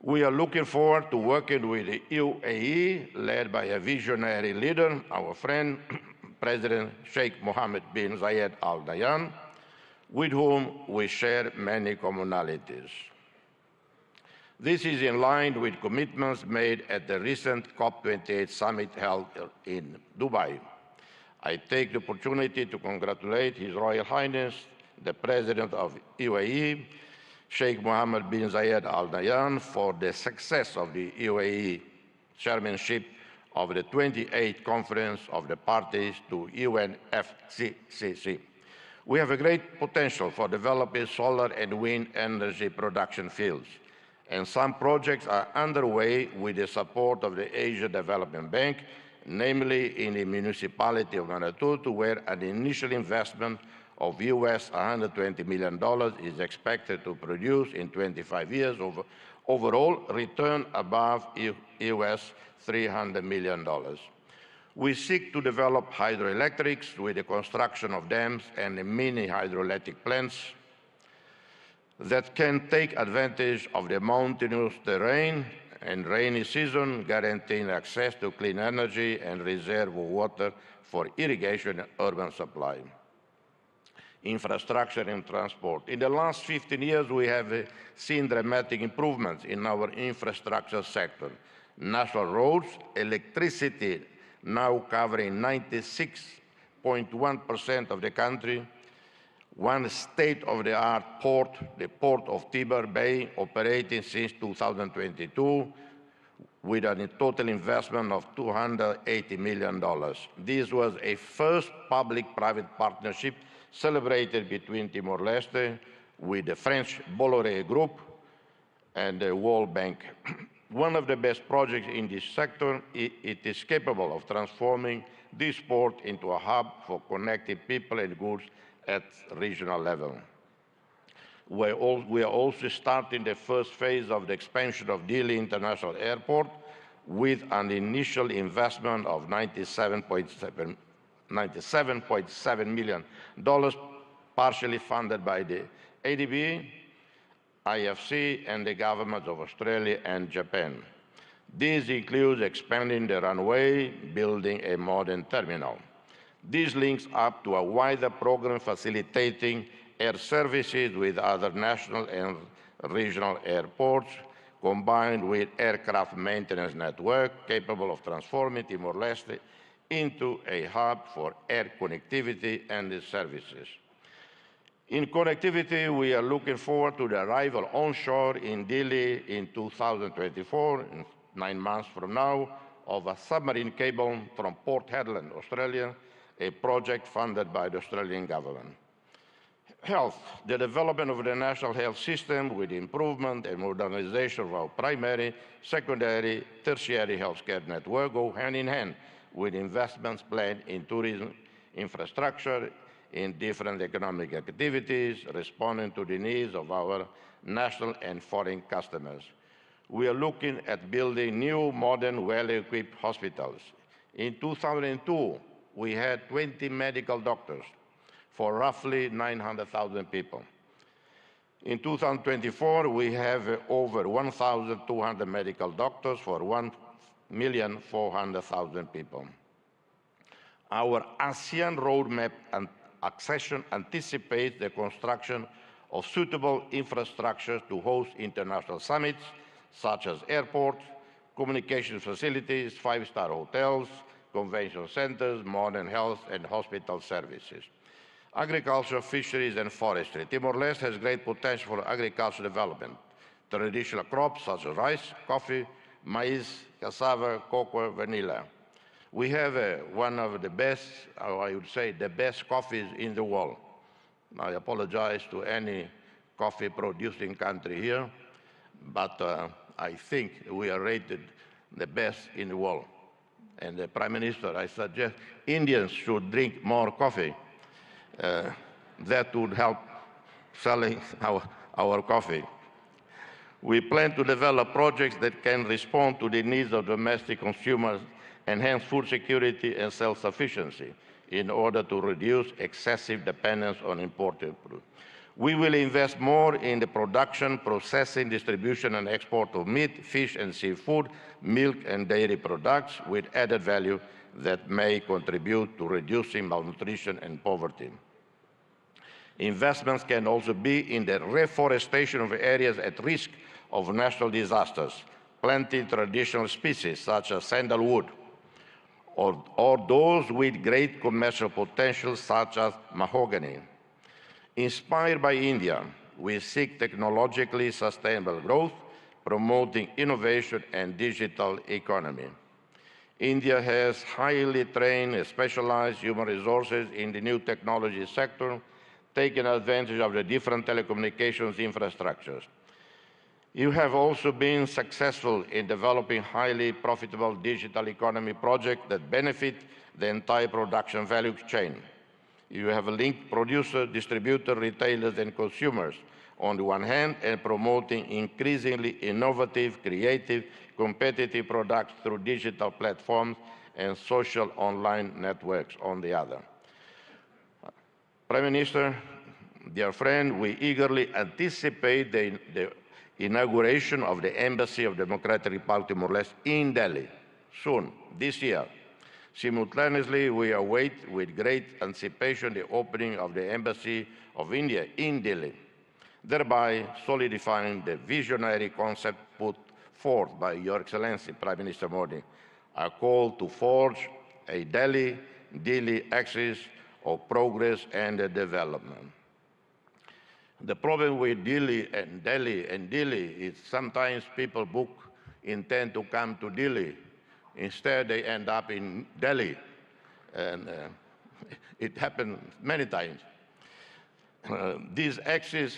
We are looking forward to working with the UAE, led by a visionary leader, our friend, President Sheikh Mohammed bin Zayed Al Nahyan, with whom we share many commonalities. This is in line with commitments made at the recent COP28 summit held in Dubai. I take the opportunity to congratulate His Royal Highness, the President of UAE, Sheikh Mohammed bin Zayed Al Nahyan, for the success of the UAE chairmanship of the 28th Conference of the Parties to UNFCCC. We have a great potential for developing solar and wind energy production fields, and some projects are underway with the support of the Asia Development Bank, namely in the municipality of Manatutu, where an initial investment of US $120 million is expected to produce in 25 years overall return above US $300 million. We seek to develop hydroelectrics with the construction of dams and mini hydroelectric plants that can take advantage of the mountainous terrain and rainy season, guaranteeing access to clean energy and reserve water for irrigation and urban supply. Infrastructure and transport. In the last 15 years, we have seen dramatic improvements in our infrastructure sector. National roads, electricity now covering 96.1% of the country, one state-of-the-art port, the Port of Tiber Bay, operating since 2022, with a total investment of $280 million. This was a first public-private partnership celebrated between Timor-Leste with the French Bolloré Group and the World Bank. One of the best projects in this sector, it is capable of transforming this port into a hub for connecting people and goods at regional level. We are also starting the first phase of the expansion of Dili International Airport with an initial investment of $97.7 million, partially funded by the ADB, IFC, and the governments of Australia and Japan. This includes expanding the runway, building a modern terminal. This links up to a wider program facilitating air services with other national and regional airports, combined with aircraft maintenance network capable of transforming Timor-Leste into a hub for air connectivity and services. In connectivity, we are looking forward to the arrival onshore in Dili in 2024, 9 months from now, of a submarine cable from Port Hedland, Australia, a project funded by the Australian government. Health, the development of the national health system with improvement and modernization of our primary, secondary, tertiary healthcare network go hand in hand with investments planned in tourism infrastructure, in different economic activities, responding to the needs of our national and foreign customers. We are looking at building new, modern, well-equipped hospitals. In 2002, we had 20 medical doctors for roughly 900,000 people. In 2024, we have over 1,200 medical doctors for 1,400,000 people. Our ASEAN roadmap and accession anticipates the construction of suitable infrastructure to host international summits, such as airports, communication facilities, five-star hotels, convention centers, modern health and hospital services. Agriculture, fisheries, and forestry. Timor-Leste has great potential for agricultural development. Traditional crops such as rice, coffee, maize, cassava, cocoa, vanilla. We have one of the best, or I would say the best coffees in the world. I apologize to any coffee producing country here, but I think we are rated the best in the world. And the Prime Minister, I suggest Indians should drink more coffee. That would help selling our coffee. We plan to develop projects that can respond to the needs of domestic consumers, enhance food security and self-sufficiency in order to reduce excessive dependence on imported food. We will invest more in the production, processing, distribution, and export of meat, fish, and seafood, milk, and dairy products with added value that may contribute to reducing malnutrition and poverty. Investments can also be in the reforestation of areas at risk of natural disasters, planting traditional species such as sandalwood, or those with great commercial potential such as mahogany. Inspired by India, we seek technologically sustainable growth, promoting innovation and digital economy. India has highly trained and specialized human resources in the new technology sector, taking advantage of the different telecommunications infrastructures. You have also been successful in developing highly profitable digital economy projects that benefit the entire production value chain. You have linked producers, distributors, retailers, and consumers on the one hand, and promoting increasingly innovative, creative, competitive products through digital platforms and social online networks on the other. Prime Minister, dear friend, we eagerly anticipate the inauguration of the Embassy of Democratic Republic of Timor-Leste in Delhi soon, this year. Simultaneously, we await with great anticipation the opening of the Embassy of India in Delhi, thereby solidifying the visionary concept put forth by Your Excellency, Prime Minister Modi, a call to forge a Delhi axis of progress and development. The problem with Delhi is sometimes people intend to come to Delhi. Instead, they end up in Delhi. And it happened many times. This axis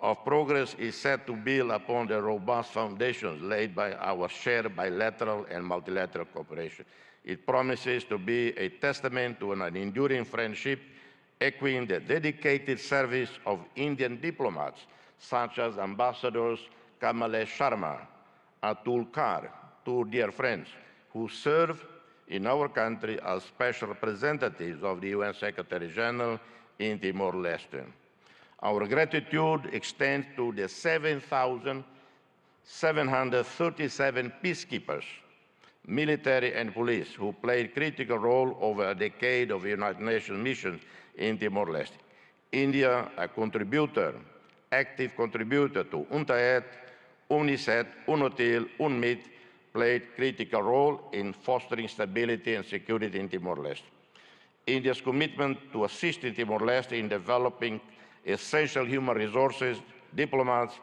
of progress is set to build upon the robust foundations laid by our shared bilateral and multilateral cooperation. It promises to be a testament to an enduring friendship, echoing the dedicated service of Indian diplomats, such as Ambassadors Kamalesh Sharma, Atul Kar, two dear friends, who serve in our country as special representatives of the UN Secretary-General in Timor-Leste. Our gratitude extends to the 7,737 peacekeepers, military and police, who played a critical role over a decade of United Nations missions in Timor-Leste. India, a active contributor to UNTAED, UNICEF, UNOTIL, UNMIT, played a critical role in fostering stability and security in Timor-Leste. India's commitment to assisting Timor-Leste in developing essential human resources, diplomats,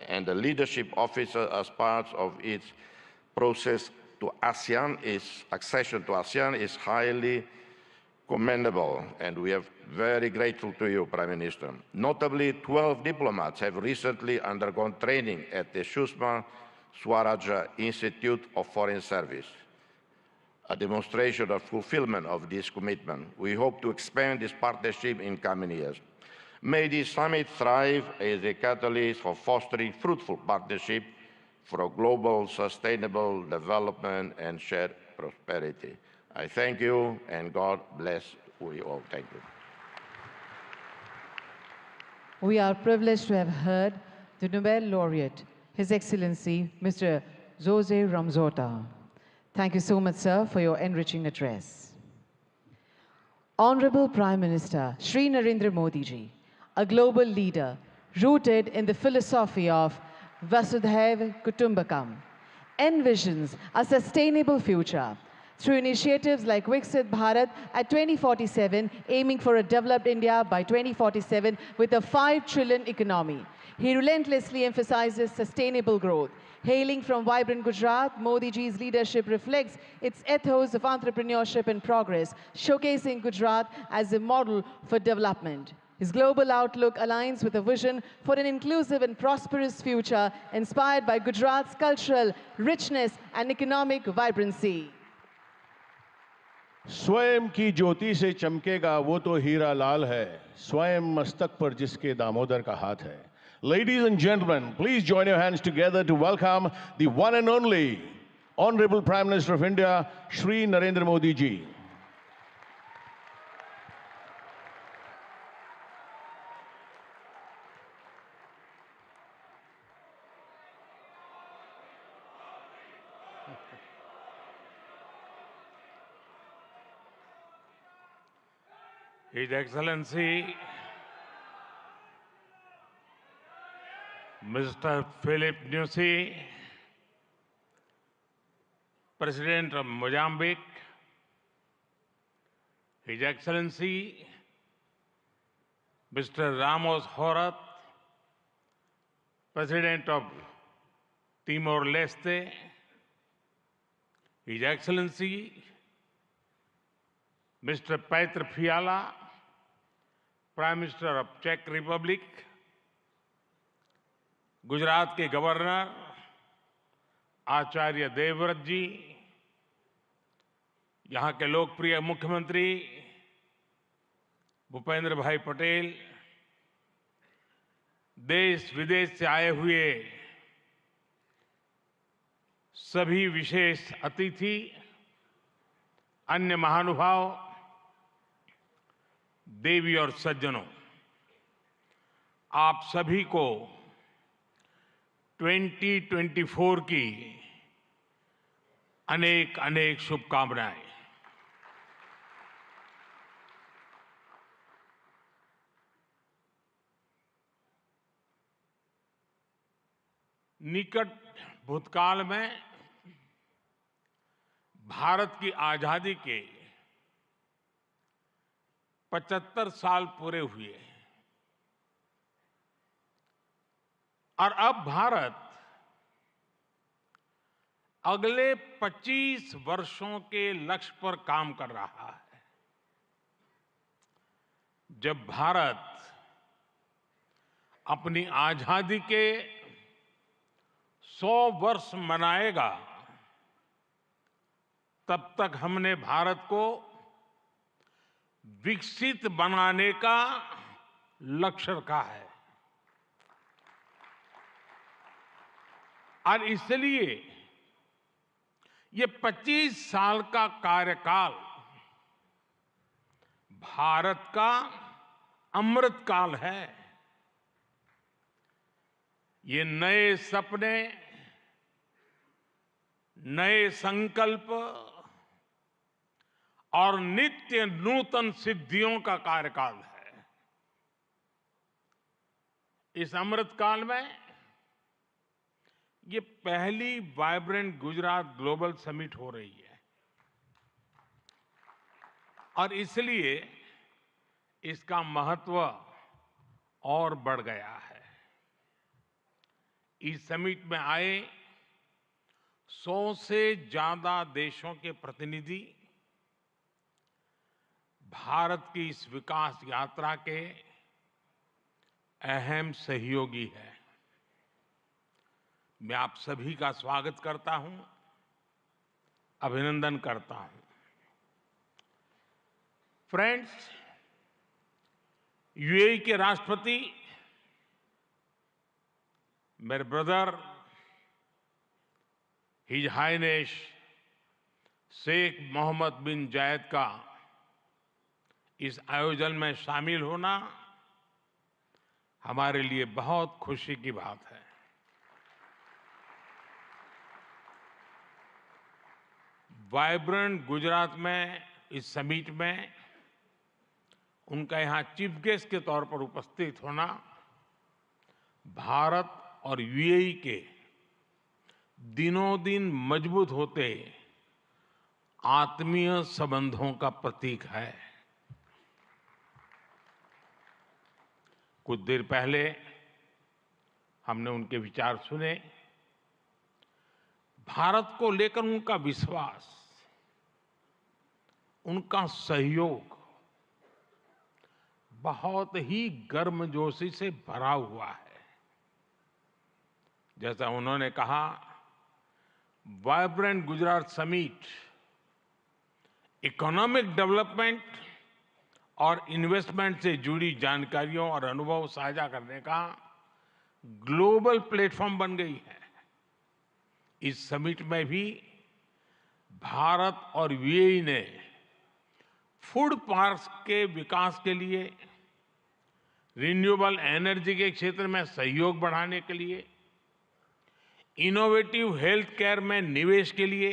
and the leadership officers as part of its process to accession to ASEAN is highly commendable, and we are very grateful to you, Prime Minister. Notably, 12 diplomats have recently undergone training at the Sushma Swaraj Institute of Foreign Service, a demonstration of fulfillment of this commitment. We hope to expand this partnership in coming years. May this summit thrive as a catalyst for fostering fruitful partnership for global sustainable development and shared prosperity. I thank you, and God bless you all. Thank you. We are privileged to have heard the Nobel laureate, His Excellency, Mr. Jose Ramzota. Thank you so much, sir, for your enriching address. Honorable Prime Minister Shri Narendra Modi ji, a global leader rooted in the philosophy of Vasudhaiva Kutumbakam, envisions a sustainable future through initiatives like Viksit Bharat at 2047, aiming for a developed India by 2047 with a 5 trillion economy. He relentlessly emphasizes sustainable growth. Hailing from vibrant Gujarat, Modi ji's leadership reflects its ethos of entrepreneurship and progress, showcasing Gujarat as a model for development. His global outlook aligns with a vision for an inclusive and prosperous future inspired by Gujarat's cultural richness and economic vibrancy. स्वयं की ज्योति से चमकेगा वो तो हीरा लाल है, स्वयं मस्तक पर जिसके दामोदर का हाथ है. Ladies and gentlemen, please join your hands together to welcome the one and only Honorable Prime Minister of India, Shri Narendra Modi ji. His Excellency Mr. Philip Nyusi, President of Mozambique, His Excellency Mr. Ramos Horat, President of Timor-Leste, His Excellency Mr. Petr Fiala, Prime Minister of Czech Republic, Gujarat के governor Acharya Devvrat जी, यहाँ के लोकप्रिय मुख्यमंत्री भूपेंद्र भाई पटेल, देश विदेश से आए हुए सभी विशेष अतिथि, अन्य महानुभाव, देवी और सज्जनों, आप सभी को 2024 की अनेक अनेक शुभकामनाएं। निकट भूतकाल में भारत की आजादी के 75 साल पूरे हुए और अब भारत अगले 25 वर्षों के लक्ष्य पर काम कर रहा है। जब भारत अपनी आजादी के 100 वर्ष मनाएगा, तब तक हमने भारत को विकसित बनाने का लक्ष्य रखा है और इसलिए ये 25 साल का कार्यकाल भारत का अमृत काल है। ये नए सपने, नए संकल्प और नित्य नूतन सिद्धियों का कार्यकाल है। इस अमृत काल में ये पहली वाइब्रेंट गुजरात ग्लोबल समिट हो रही है और इसलिए इसका महत्व और बढ़ गया है। इस समिट में आए 100 से ज्यादा देशों के प्रतिनिधि भारत की इस विकास यात्रा के अहम सहयोगी हैं। मैं आप सभी का स्वागत करता हूं, अभिनंदन करता हूं। फ्रेंड्स, यूएई के राष्ट्रपति मेरे brother his highness Sheikh Mohamed bin Zayed का इस आयोजन में शामिल होना हमारे लिए बहुत खुशी की बात है। वाइब्रेंट गुजरात में इस समिट में उनका यहां चीफ गेस्ट के तौर पर उपस्थित होना भारत और यूएई के दिनों दिन मजबूत होते आत्मीय संबंधों का प्रतीक है। कुछ देर पहले हमने उनके विचार सुने। भारत को लेकर उनका विश्वास, उनका सहयोग बहुत ही गर्मजोशी से भरा हुआ है। जैसा उन्होंने कहा, vibrant Gujarat summit economic development और इन्वेस्टमेंट से जुड़ी जानकारियों और अनुभव साझा करने का ग्लोबल प्लेटफॉर्म बन गई है। इस समिट में भी भारत और यूएई ने फूड पार्क्स के विकास के लिए, रिन्यूएबल एनर्जी के क्षेत्र में सहयोग बढ़ाने के लिए, इनोवेटिव हेल्थ केयर में निवेश के लिए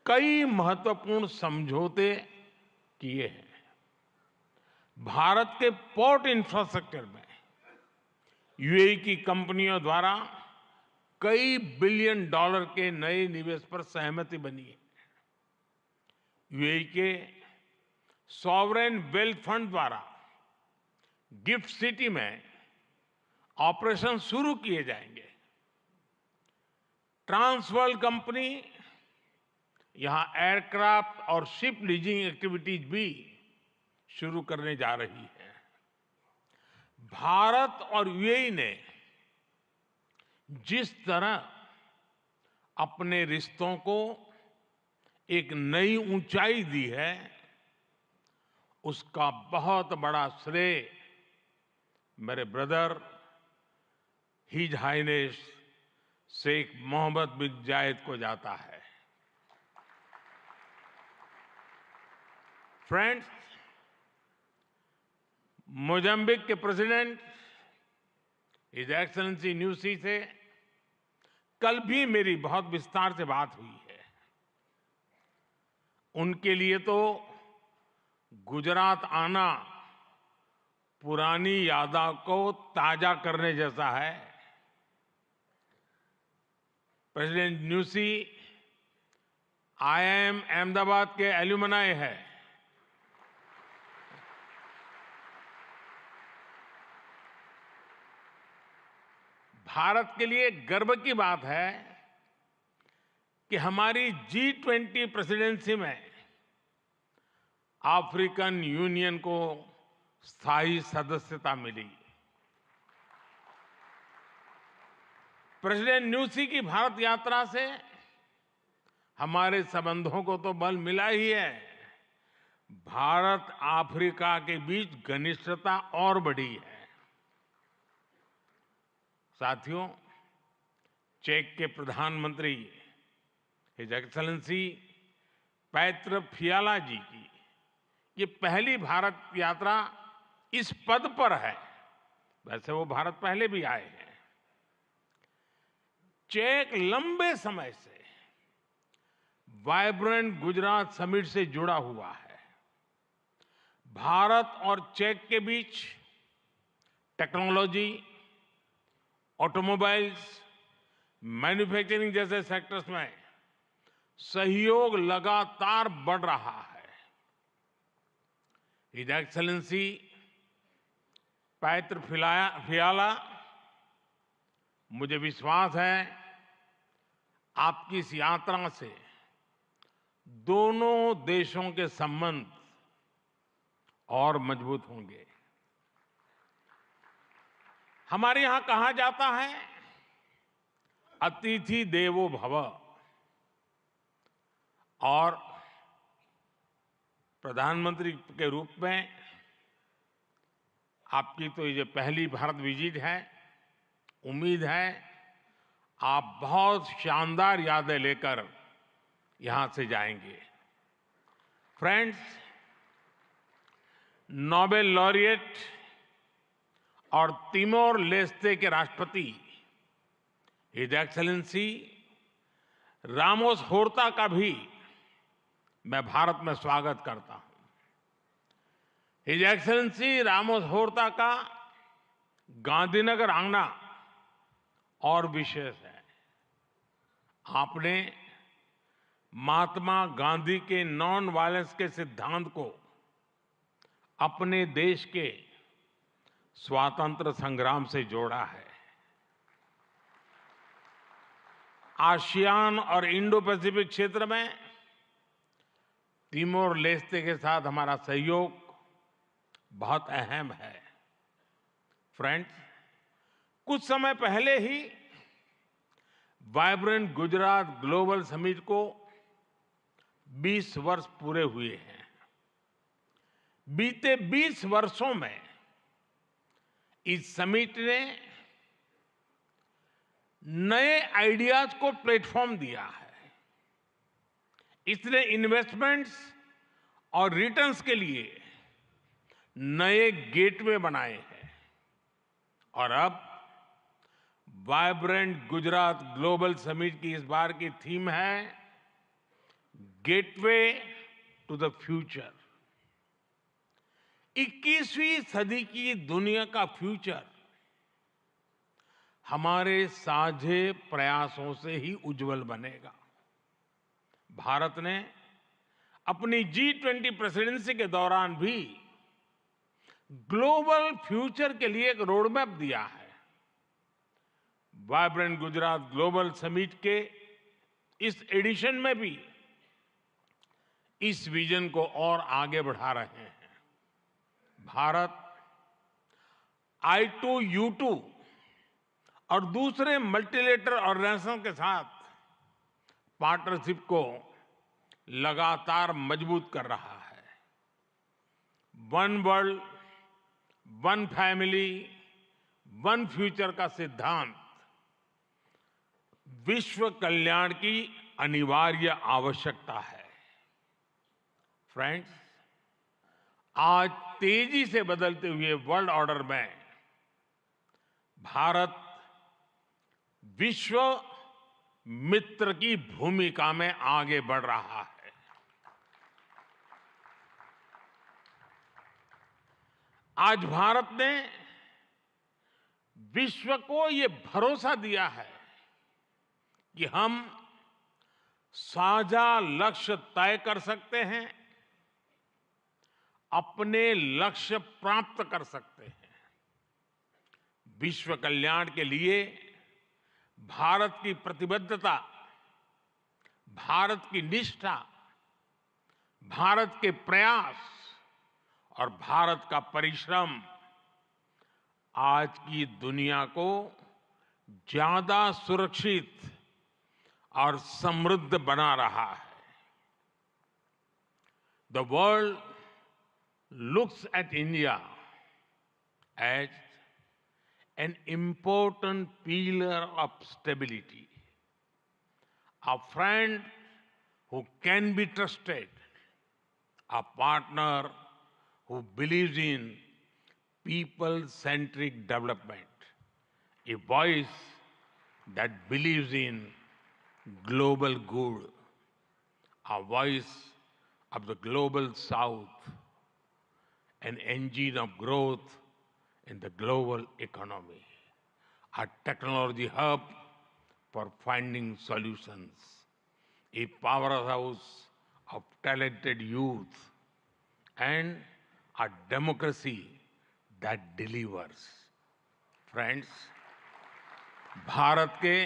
कई महत्वपूर्ण समझौते किए हैं। भारत के पोर्ट इंफ्रास्ट्रक्चर में यूएई की कंपनियों द्वारा कई बिलियन डॉलर के नए निवेश पर सहमति बनी है। यूएई के सॉवरेन वेल्थ फंड द्वारा गिफ्ट सिटी में ऑपरेशन शुरू किए जाएंगे। ट्रांसवर्ल्ड कंपनी यहां एयरक्राफ्ट और शिप लीजिंग एक्टिविटीज भी शुरू करने जा रही है। भारत और यूएई ने जिस तरह अपने रिश्तों को एक नई ऊंचाई दी है, उसका बहुत बड़ा श्रेय मेरे brother his highness Sheikh Mohamed bin Zayed को जाता है। फ्रेंड्स, मोजाम्बिक के प्रेसिडेंट हिज एक्सेलेंसी न्यूसी से कल भी मेरी बहुत विस्तार से बात हुई है। उनके लिए तो गुजरात आना पुरानी यादों को ताजा करने जैसा है। प्रेसिडेंट न्यूसी IIM अहमदाबाद के एल्यूमनाई है। भारत के लिए गर्व की बात है कि हमारी G20 प्रेसिडेंसी में अफ्रीकन यूनियन को स्थायी सदस्यता मिली। प्रेसिडेंट न्यूसी की भारत यात्रा से हमारे संबंधों को तो बल मिला ही है, भारत अफ्रीका के बीच घनिष्ठता और बढ़ी है। साथियों, चेक के प्रधानमंत्री हिज एक्सेलेंसी पैत्र फियाला जी की ये पहली भारत यात्रा इस पद पर है। वैसे वो भारत पहले भी आए हैं। चेक लंबे समय से वाइब्रेंट गुजरात समिट से जुड़ा हुआ है। भारत और चेक के बीच टेक्नोलॉजी, ऑटोमोबाइल्स, मैन्युफैक्चरिंग जैसे सेक्टर्स में सहयोग लगातार बढ़ रहा है। हिज एक्सेलेंसी पैत्र फियाला, मुझे विश्वास है आपकी इस यात्रा से दोनों देशों के संबंध और मजबूत होंगे। हमारे यहां कहा जाता है अतिथि देवो भव, और प्रधानमंत्री के रूप में आपकी तो ये पहली भारत विजिट है। उम्मीद है आप बहुत शानदार यादें लेकर यहां से जाएंगे। फ्रेंड्स, नोबेल लॉरिएट और तिमोर लेस्ते के राष्ट्रपति हिज एक्सेलेंसी रामोस होर्ता का भी मैं भारत में स्वागत करता हूं। हिज एक्सेलेंसी रामोस होर्ता का गांधीनगर आना और विशेष है। आपने महात्मा गांधी के नॉन वायलेंस के सिद्धांत को अपने देश के स्वातंत्र संग्राम से जोड़ा है। आसियान और इंडो पैसिफिक क्षेत्र में तिमोर लेस्ते के साथ हमारा सहयोग बहुत अहम है। फ्रेंड्स, कुछ समय पहले ही वाइब्रेंट गुजरात ग्लोबल समिट को 20 वर्ष पूरे हुए हैं। बीते 20 वर्षों में इस समिट ने नए आइडियाज को प्लेटफॉर्म दिया है। इसने इन्वेस्टमेंट्स और रिटर्न्स के लिए नए गेटवे बनाए हैं। और अब वाइब्रेंट गुजरात ग्लोबल समिट की इस बार की थीम है गेटवे टू द फ्यूचर। 21वीं सदी की दुनिया का फ्यूचर हमारे साझे प्रयासों से ही उज्जवल बनेगा। भारत ने अपनी G20 प्रेसिडेंसी के दौरान भी ग्लोबल फ्यूचर के लिए एक रोडमैप दिया है। वाइब्रेंट गुजरात ग्लोबल समिट के इस एडिशन में भी इस विजन को और आगे बढ़ा रहे हैं। भारत I2U2 और दूसरे मल्टीलेटरल ऑर्गेनाइजेशन के साथ पार्टनरशिप को लगातार मजबूत कर रहा है। One world, one family, one future का सिद्धांत विश्व कल्याण की अनिवार्य आवश्यकता है। फ्रेंड्स, आज तेजी से बदलते हुए वर्ल्ड ऑर्डर में भारत विश्व मित्र की भूमिका में आगे बढ़ रहा है। आज भारत ने विश्व को ये भरोसा दिया है कि हम साझा लक्ष्य तय कर सकते हैं, अपने लक्ष्य प्राप्त कर सकते हैं। विश्व कल्याण के लिए भारत की प्रतिबद्धता, भारत की निष्ठा, भारत के प्रयास और भारत का परिश्रम आज की दुनिया को ज्यादा सुरक्षित और समृद्ध बना रहा है। The world looks at India as an important pillar of stability, a friend who can be trusted, a partner who believes in people-centric development, a voice that believes in global good, a voice of the global south, an engine of growth in the global economy, a technology hub for finding solutions, a powerhouse of talented youth, and a democracy that delivers. Friends, Bharat के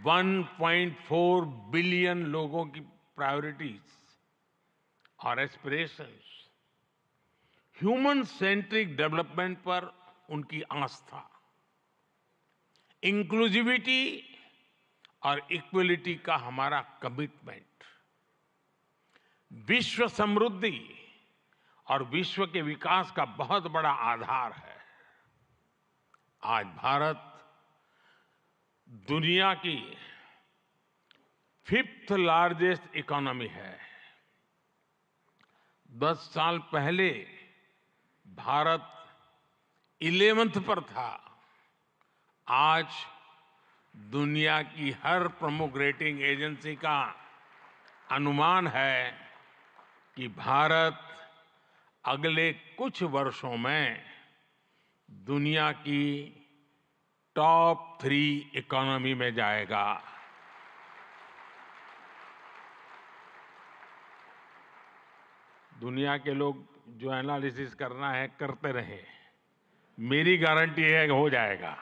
1.4 billion लोगों की priorities और aspirations, human centric development पर उनकी आस्था, inclusivity और equality का हमारा commitment, विश्व समृद्धि और विश्व के विकास का बहुत बड़ा आधार है। आज भारत दुनिया की 5th लार्जेस्ट इकोनॉमी है। 10 साल पहले भारत 11th पर था। आज दुनिया की हर प्रमुख रेटिंग एजेंसी का अनुमान है कि भारत अगले कुछ वर्षों में दुनिया की टॉप 3 इकोनॉमी में जाएगा। दुनिया के लोग जो एनालिसिस करना है करते रहे, मेरी गारंटी है कि हो जाएगा।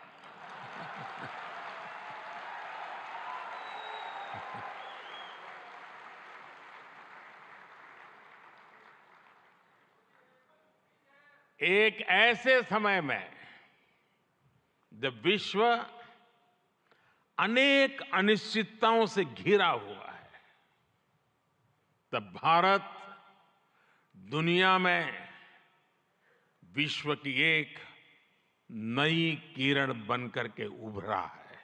एक ऐसे समय में जब विश्व अनेक अनिश्चितताओं से घिरा हुआ है, तब भारत दुनिया में विश्व की एक नई किरण बनकर के उभरा है।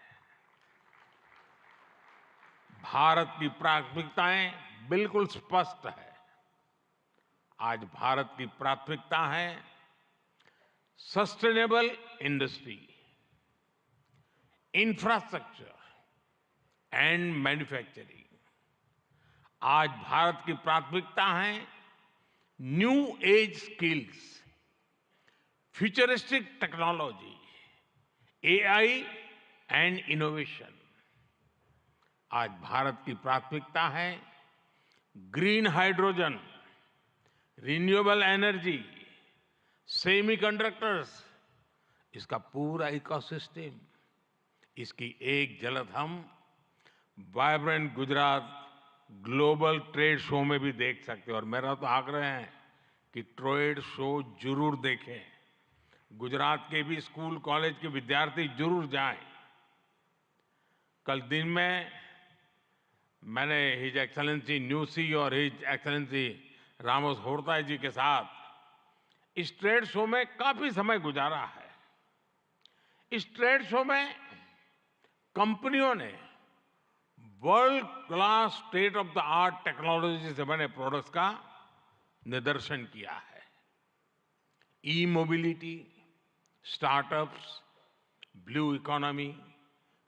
भारत की प्राथमिकताएं बिल्कुल स्पष्ट है। आज भारत की प्राथमिकता है sustainable industry, infrastructure and manufacturing. आज भारत की प्राथमिकता है new age skills, futuristic technology, AI and innovation. आज भारत की प्राथमिकता है green hydrogen, renewable energy, semiconductors, इसका पूरा इकोसिस्टम। इसकी एक झलक हम vibrant Gujarat global trade show में भी देख सकते हैं। और मेरा तो आग्रह है कि ट्रेड शो जरूर देखें। गुजरात के भी स्कूल कॉलेज के विद्यार्थी जरूर जाएं। कल दिन में मैंने हिज एक्सेलेंसी न्यूसी और हिज एक्सेलेंसी रामोस होर्ता जी के साथ इस ट्रेड शो में काफी समय गुजारा है। इस ट्रेड शो में कंपनियों ने world class state of the art technology से बने प्रोडक्ट्स का निदर्शन किया है। E mobility, startups, blue economy,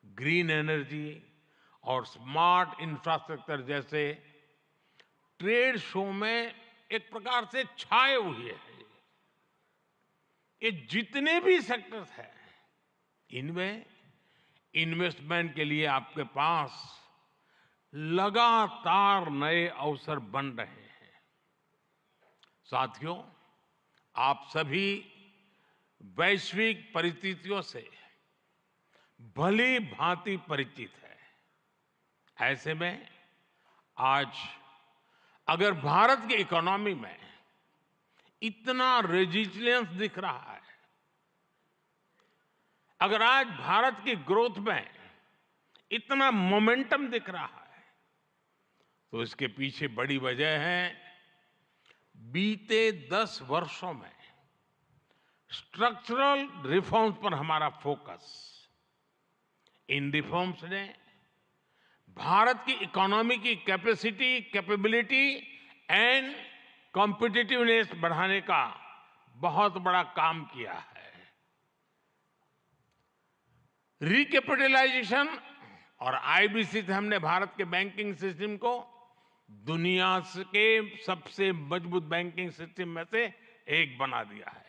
green energy और स्मार्ट इंफ्रास्ट्रक्चर जैसे ट्रेड शो में एक प्रकार से छाए हुए हैं। ये जितने भी सेक्टर्स हैं, इनमें इन्वेस्टमेंट के लिए आपके पास लगातार नए अवसर बन रहे हैं। साथियों, आप सभी वैश्विक परिस्थितियों से भली भांति परिचित है। ऐसे में आज अगर भारत की इकोनॉमी में इतना रेजिलियंस दिख रहा है, अगर आज भारत की ग्रोथ में इतना मोमेंटम दिख रहा है, तो इसके पीछे बड़ी वजह है बीते 10 वर्षों में स्ट्रक्चरल रिफॉर्म्स पर हमारा फोकस। इन रिफॉर्म्स ने भारत की इकोनॉमी की कैपेसिटी, कैपेबिलिटी एंड कॉम्पिटिटिवनेस बढ़ाने का बहुत बड़ा काम किया है। रिकैपिटलाइजेशन और आईबीसी से हमने भारत के बैंकिंग सिस्टम को दुनिया के सबसे मजबूत बैंकिंग सिस्टम में से एक बना दिया है।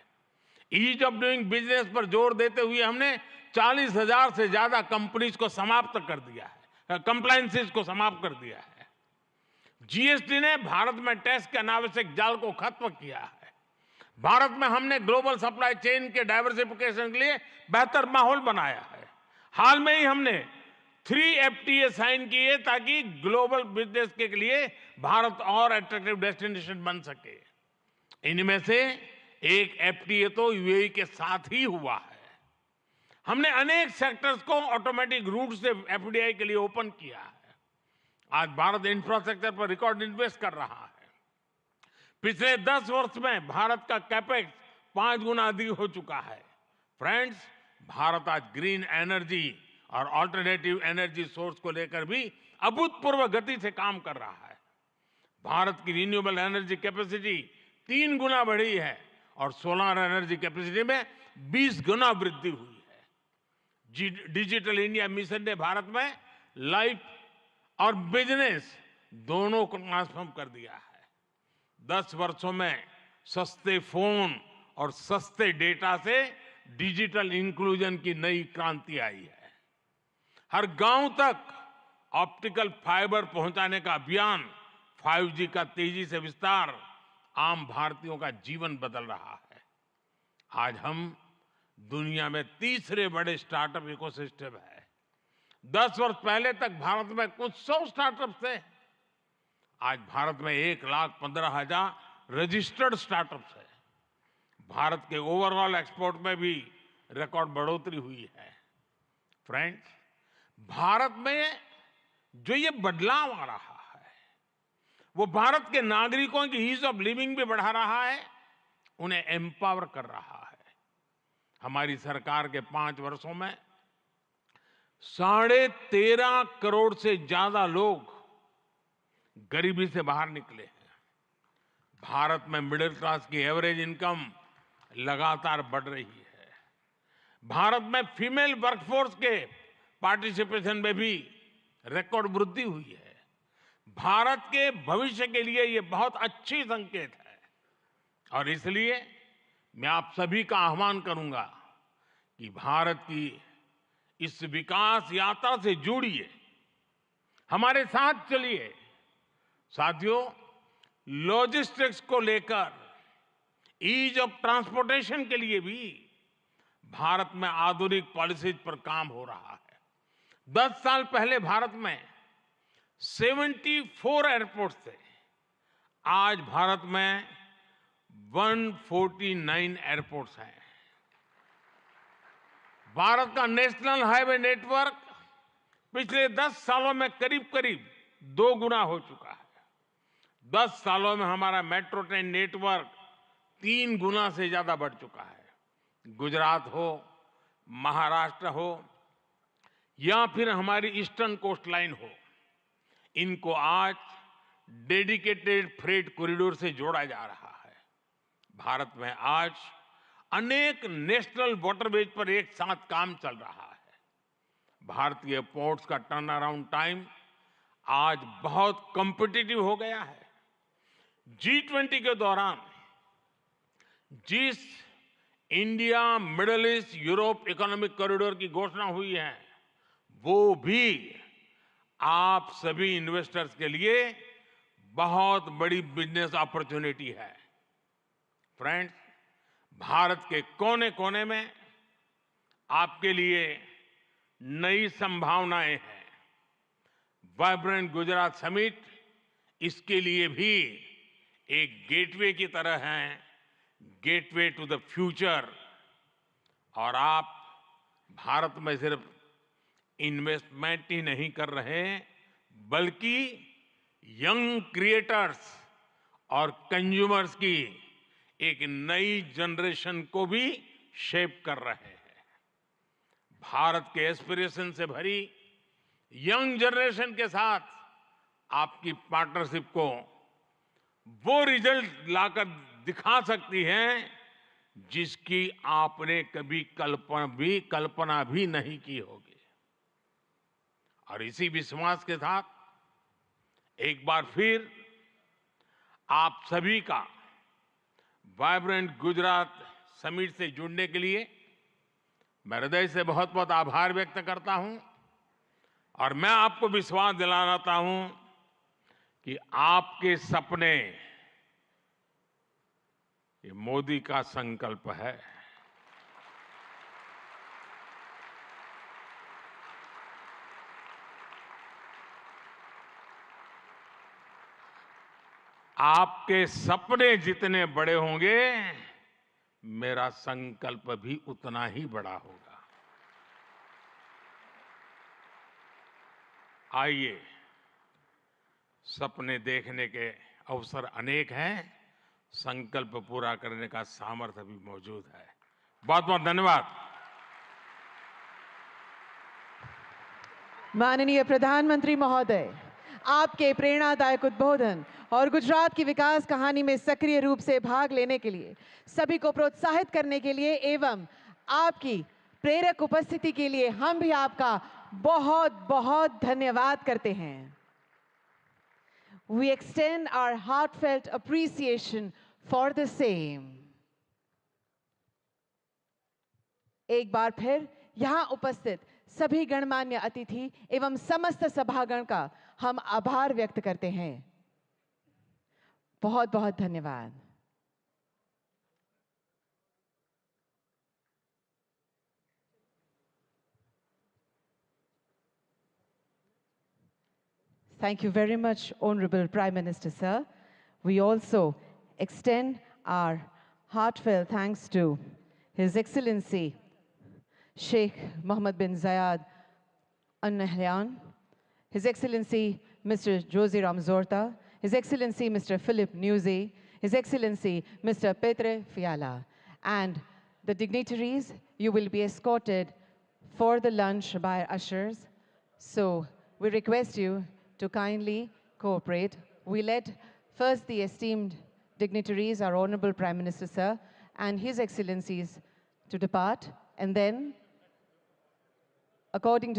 ईज ऑफ डूइंग बिजनेस पर जोर देते हुए हमने 40,000 से ज्यादा कंपनीज को समाप्त कर दिया है, कंप्लायंसेस को समाप्त कर दिया है। जीएसटी ने भारत में टैक्स के अनावश्यक जाल को खत्म किया है। भारत में हमने ग्लोबल सप्लाई चेन के डाइवर्सिफिकेशन के लिए बेहतर माहौल बनाया है। हाल में ही हमने 3 FTA साइन किए ताकि ग्लोबल बिजनेस के लिए भारत और अट्रैक्टिव डेस्टिनेशन बन सके। इनमें से एक FTA तो यूएई के साथ ही हुआ है। हमने अनेक सेक्टर्स को ऑटोमेटिक रूट से FDI के लिए ओपन किया है। आज भारत इंफ्रास्ट्रक्चर पर रिकॉर्ड इन्वेस्ट कर रहा है। पिछले 10 वर्ष में भारत का कैपेक्स 5 गुना अधिक हो चुका है। फ्रेंड्स, भारत आज ग्रीन एनर्जी और ऑल्टरनेटिव एनर्जी सोर्स को लेकर भी अभूतपूर्व गति से काम कर रहा है। भारत की रिन्यूएबल एनर्जी कैपेसिटी 3 गुना बढ़ी है और सोलर एनर्जी कैपेसिटी में 20 गुना वृद्धि हुई है। डिजिटल इंडिया मिशन ने भारत में लाइफ और बिजनेस दोनों को ट्रांसफॉर्म कर दिया है। 10 वर्षों में सस्ते फोन और सस्ते डेटा से डिजिटल इंक्लूजन की नई क्रांति आई है। हर गांव तक ऑप्टिकल फाइबर पहुंचाने का अभियान, 5G का तेजी से विस्तार आम भारतीयों का जीवन बदल रहा है। आज हम दुनिया में तीसरे बड़े स्टार्टअप इकोसिस्टम है। 10 वर्ष पहले तक भारत में कुछ 100 स्टार्टअप थे। आज भारत में 1,15,000 रजिस्टर्ड स्टार्टअप्स है। भारत के ओवरऑल एक्सपोर्ट में भी रिकॉर्ड बढ़ोतरी हुई है। फ्रेंड्स, भारत में जो ये बदलाव आ रहा है, वो भारत के नागरिकों की ईज ऑफ लिविंग भी बढ़ा रहा है, उन्हें एम्पावर कर रहा है। हमारी सरकार के 5 वर्षों में 13.5 करोड़ से ज्यादा लोग गरीबी से बाहर निकले हैं। भारत में मिडिल क्लास की एवरेज इनकम लगातार बढ़ रही है। भारत में फीमेल वर्कफोर्स के पार्टिसिपेशन में भी रिकॉर्ड वृद्धि हुई है। भारत के भविष्य के लिए ये बहुत अच्छी संकेत है और इसलिए मैं आप सभी का आह्वान करूंगा कि भारत की इस विकास यात्रा से जुड़िए, हमारे साथ चलिए। साथियों, लॉजिस्टिक्स को लेकर ईज ऑफ ट्रांसपोर्टेशन के लिए भी भारत में आधुनिक पॉलिसीज पर काम हो रहा है। 10 साल पहले भारत में 74 एयरपोर्ट थे। आज भारत में 149 एयरपोर्ट्स हैं। भारत का नेशनल हाईवे नेटवर्क पिछले 10 सालों में करीब करीब 2 गुना हो चुका है। 10 सालों में हमारा मेट्रो ट्रेन नेटवर्क 3 गुना से ज्यादा बढ़ चुका है। गुजरात हो, महाराष्ट्र हो या फिर हमारी ईस्टर्न कोस्ट लाइन हो, इनको आज डेडिकेटेड फ्रेट कॉरिडोर से जोड़ा जा रहा है। भारत में आज अनेक नेशनल वाटरवेज पर एक साथ काम चल रहा है। भारतीय पोर्ट्स का टर्न अराउंड टाइम आज बहुत कॉम्पिटिटिव हो गया है। G20 के दौरान जिस India middle east Europe economic corridor की घोषणा हुई है, वो भी आप सभी इन्वेस्टर्स के लिए बहुत बड़ी बिजनेस अपॉर्चुनिटी है। फ्रेंड्स, भारत के कोने कोने में आपके लिए नई संभावनाएं हैं। वाइब्रेंट गुजरात समिट इसके लिए भी एक गेटवे की तरह है, गेटवे टू द फ्यूचर। और आप भारत में सिर्फ इन्वेस्टमेंट ही नहीं कर रहे, बल्कि यंग क्रिएटर्स और कंज्यूमर्स की एक नई जनरेशन को भी शेप कर रहे हैं। भारत के एस्पिरेशन से भरी यंग जनरेशन के साथ आपकी पार्टनरशिप को वो रिजल्ट लाकर दिखा सकती है जिसकी आपने कभी कल्पना भी नहीं की होगी। और इसी विश्वास के साथ एक बार फिर आप सभी का वाइब्रेंट गुजरात समिट से जुड़ने के लिए मैं हृदय से बहुत बहुत आभार व्यक्त करता हूं। और मैं आपको विश्वास दिलाना चाहता हूं कि आपके सपने ये मोदी का संकल्प है। आपके सपने जितने बड़े होंगे, मेरा संकल्प भी उतना ही बड़ा होगा। आइए, सपने देखने के अवसर अनेक हैं, संकल्प पूरा करने का सामर्थ्य भी मौजूद है। बहुत बहुत धन्यवाद। माननीय प्रधानमंत्री महोदय, आपके प्रेरणादायक उद्बोधन और गुजरात की विकास कहानी में सक्रिय रूप से भाग लेने के लिए, सभी को प्रोत्साहित करने के लिए एवं आपकी प्रेरक उपस्थिति के लिए हम भी आपका बहुत बहुत धन्यवाद करते हैं। We extend our heartfelt appreciation for the same. एक बार फिर यहाँ उपस्थित सभी गणमान्य अतिथि एवं समस्त सभागण का हम आभार व्यक्त करते हैं। बहुत बहुत धन्यवाद। Thank you very much, Honorable Prime Minister, sir. We also extend our heartfelt thanks to His Excellency Sheikh Mohammed bin Zayed Al Nahyan, His Excellency Mr. Jose Ramzorta, His Excellency Mr. Philip Newsey, His Excellency Mr. Petre Fiala. And the dignitaries, you will be escorted for the lunch by ushers. So we request you to kindly cooperate. We let first the esteemed dignitaries, our Honorable Prime Minister, sir, and His Excellencies to depart, and then, according to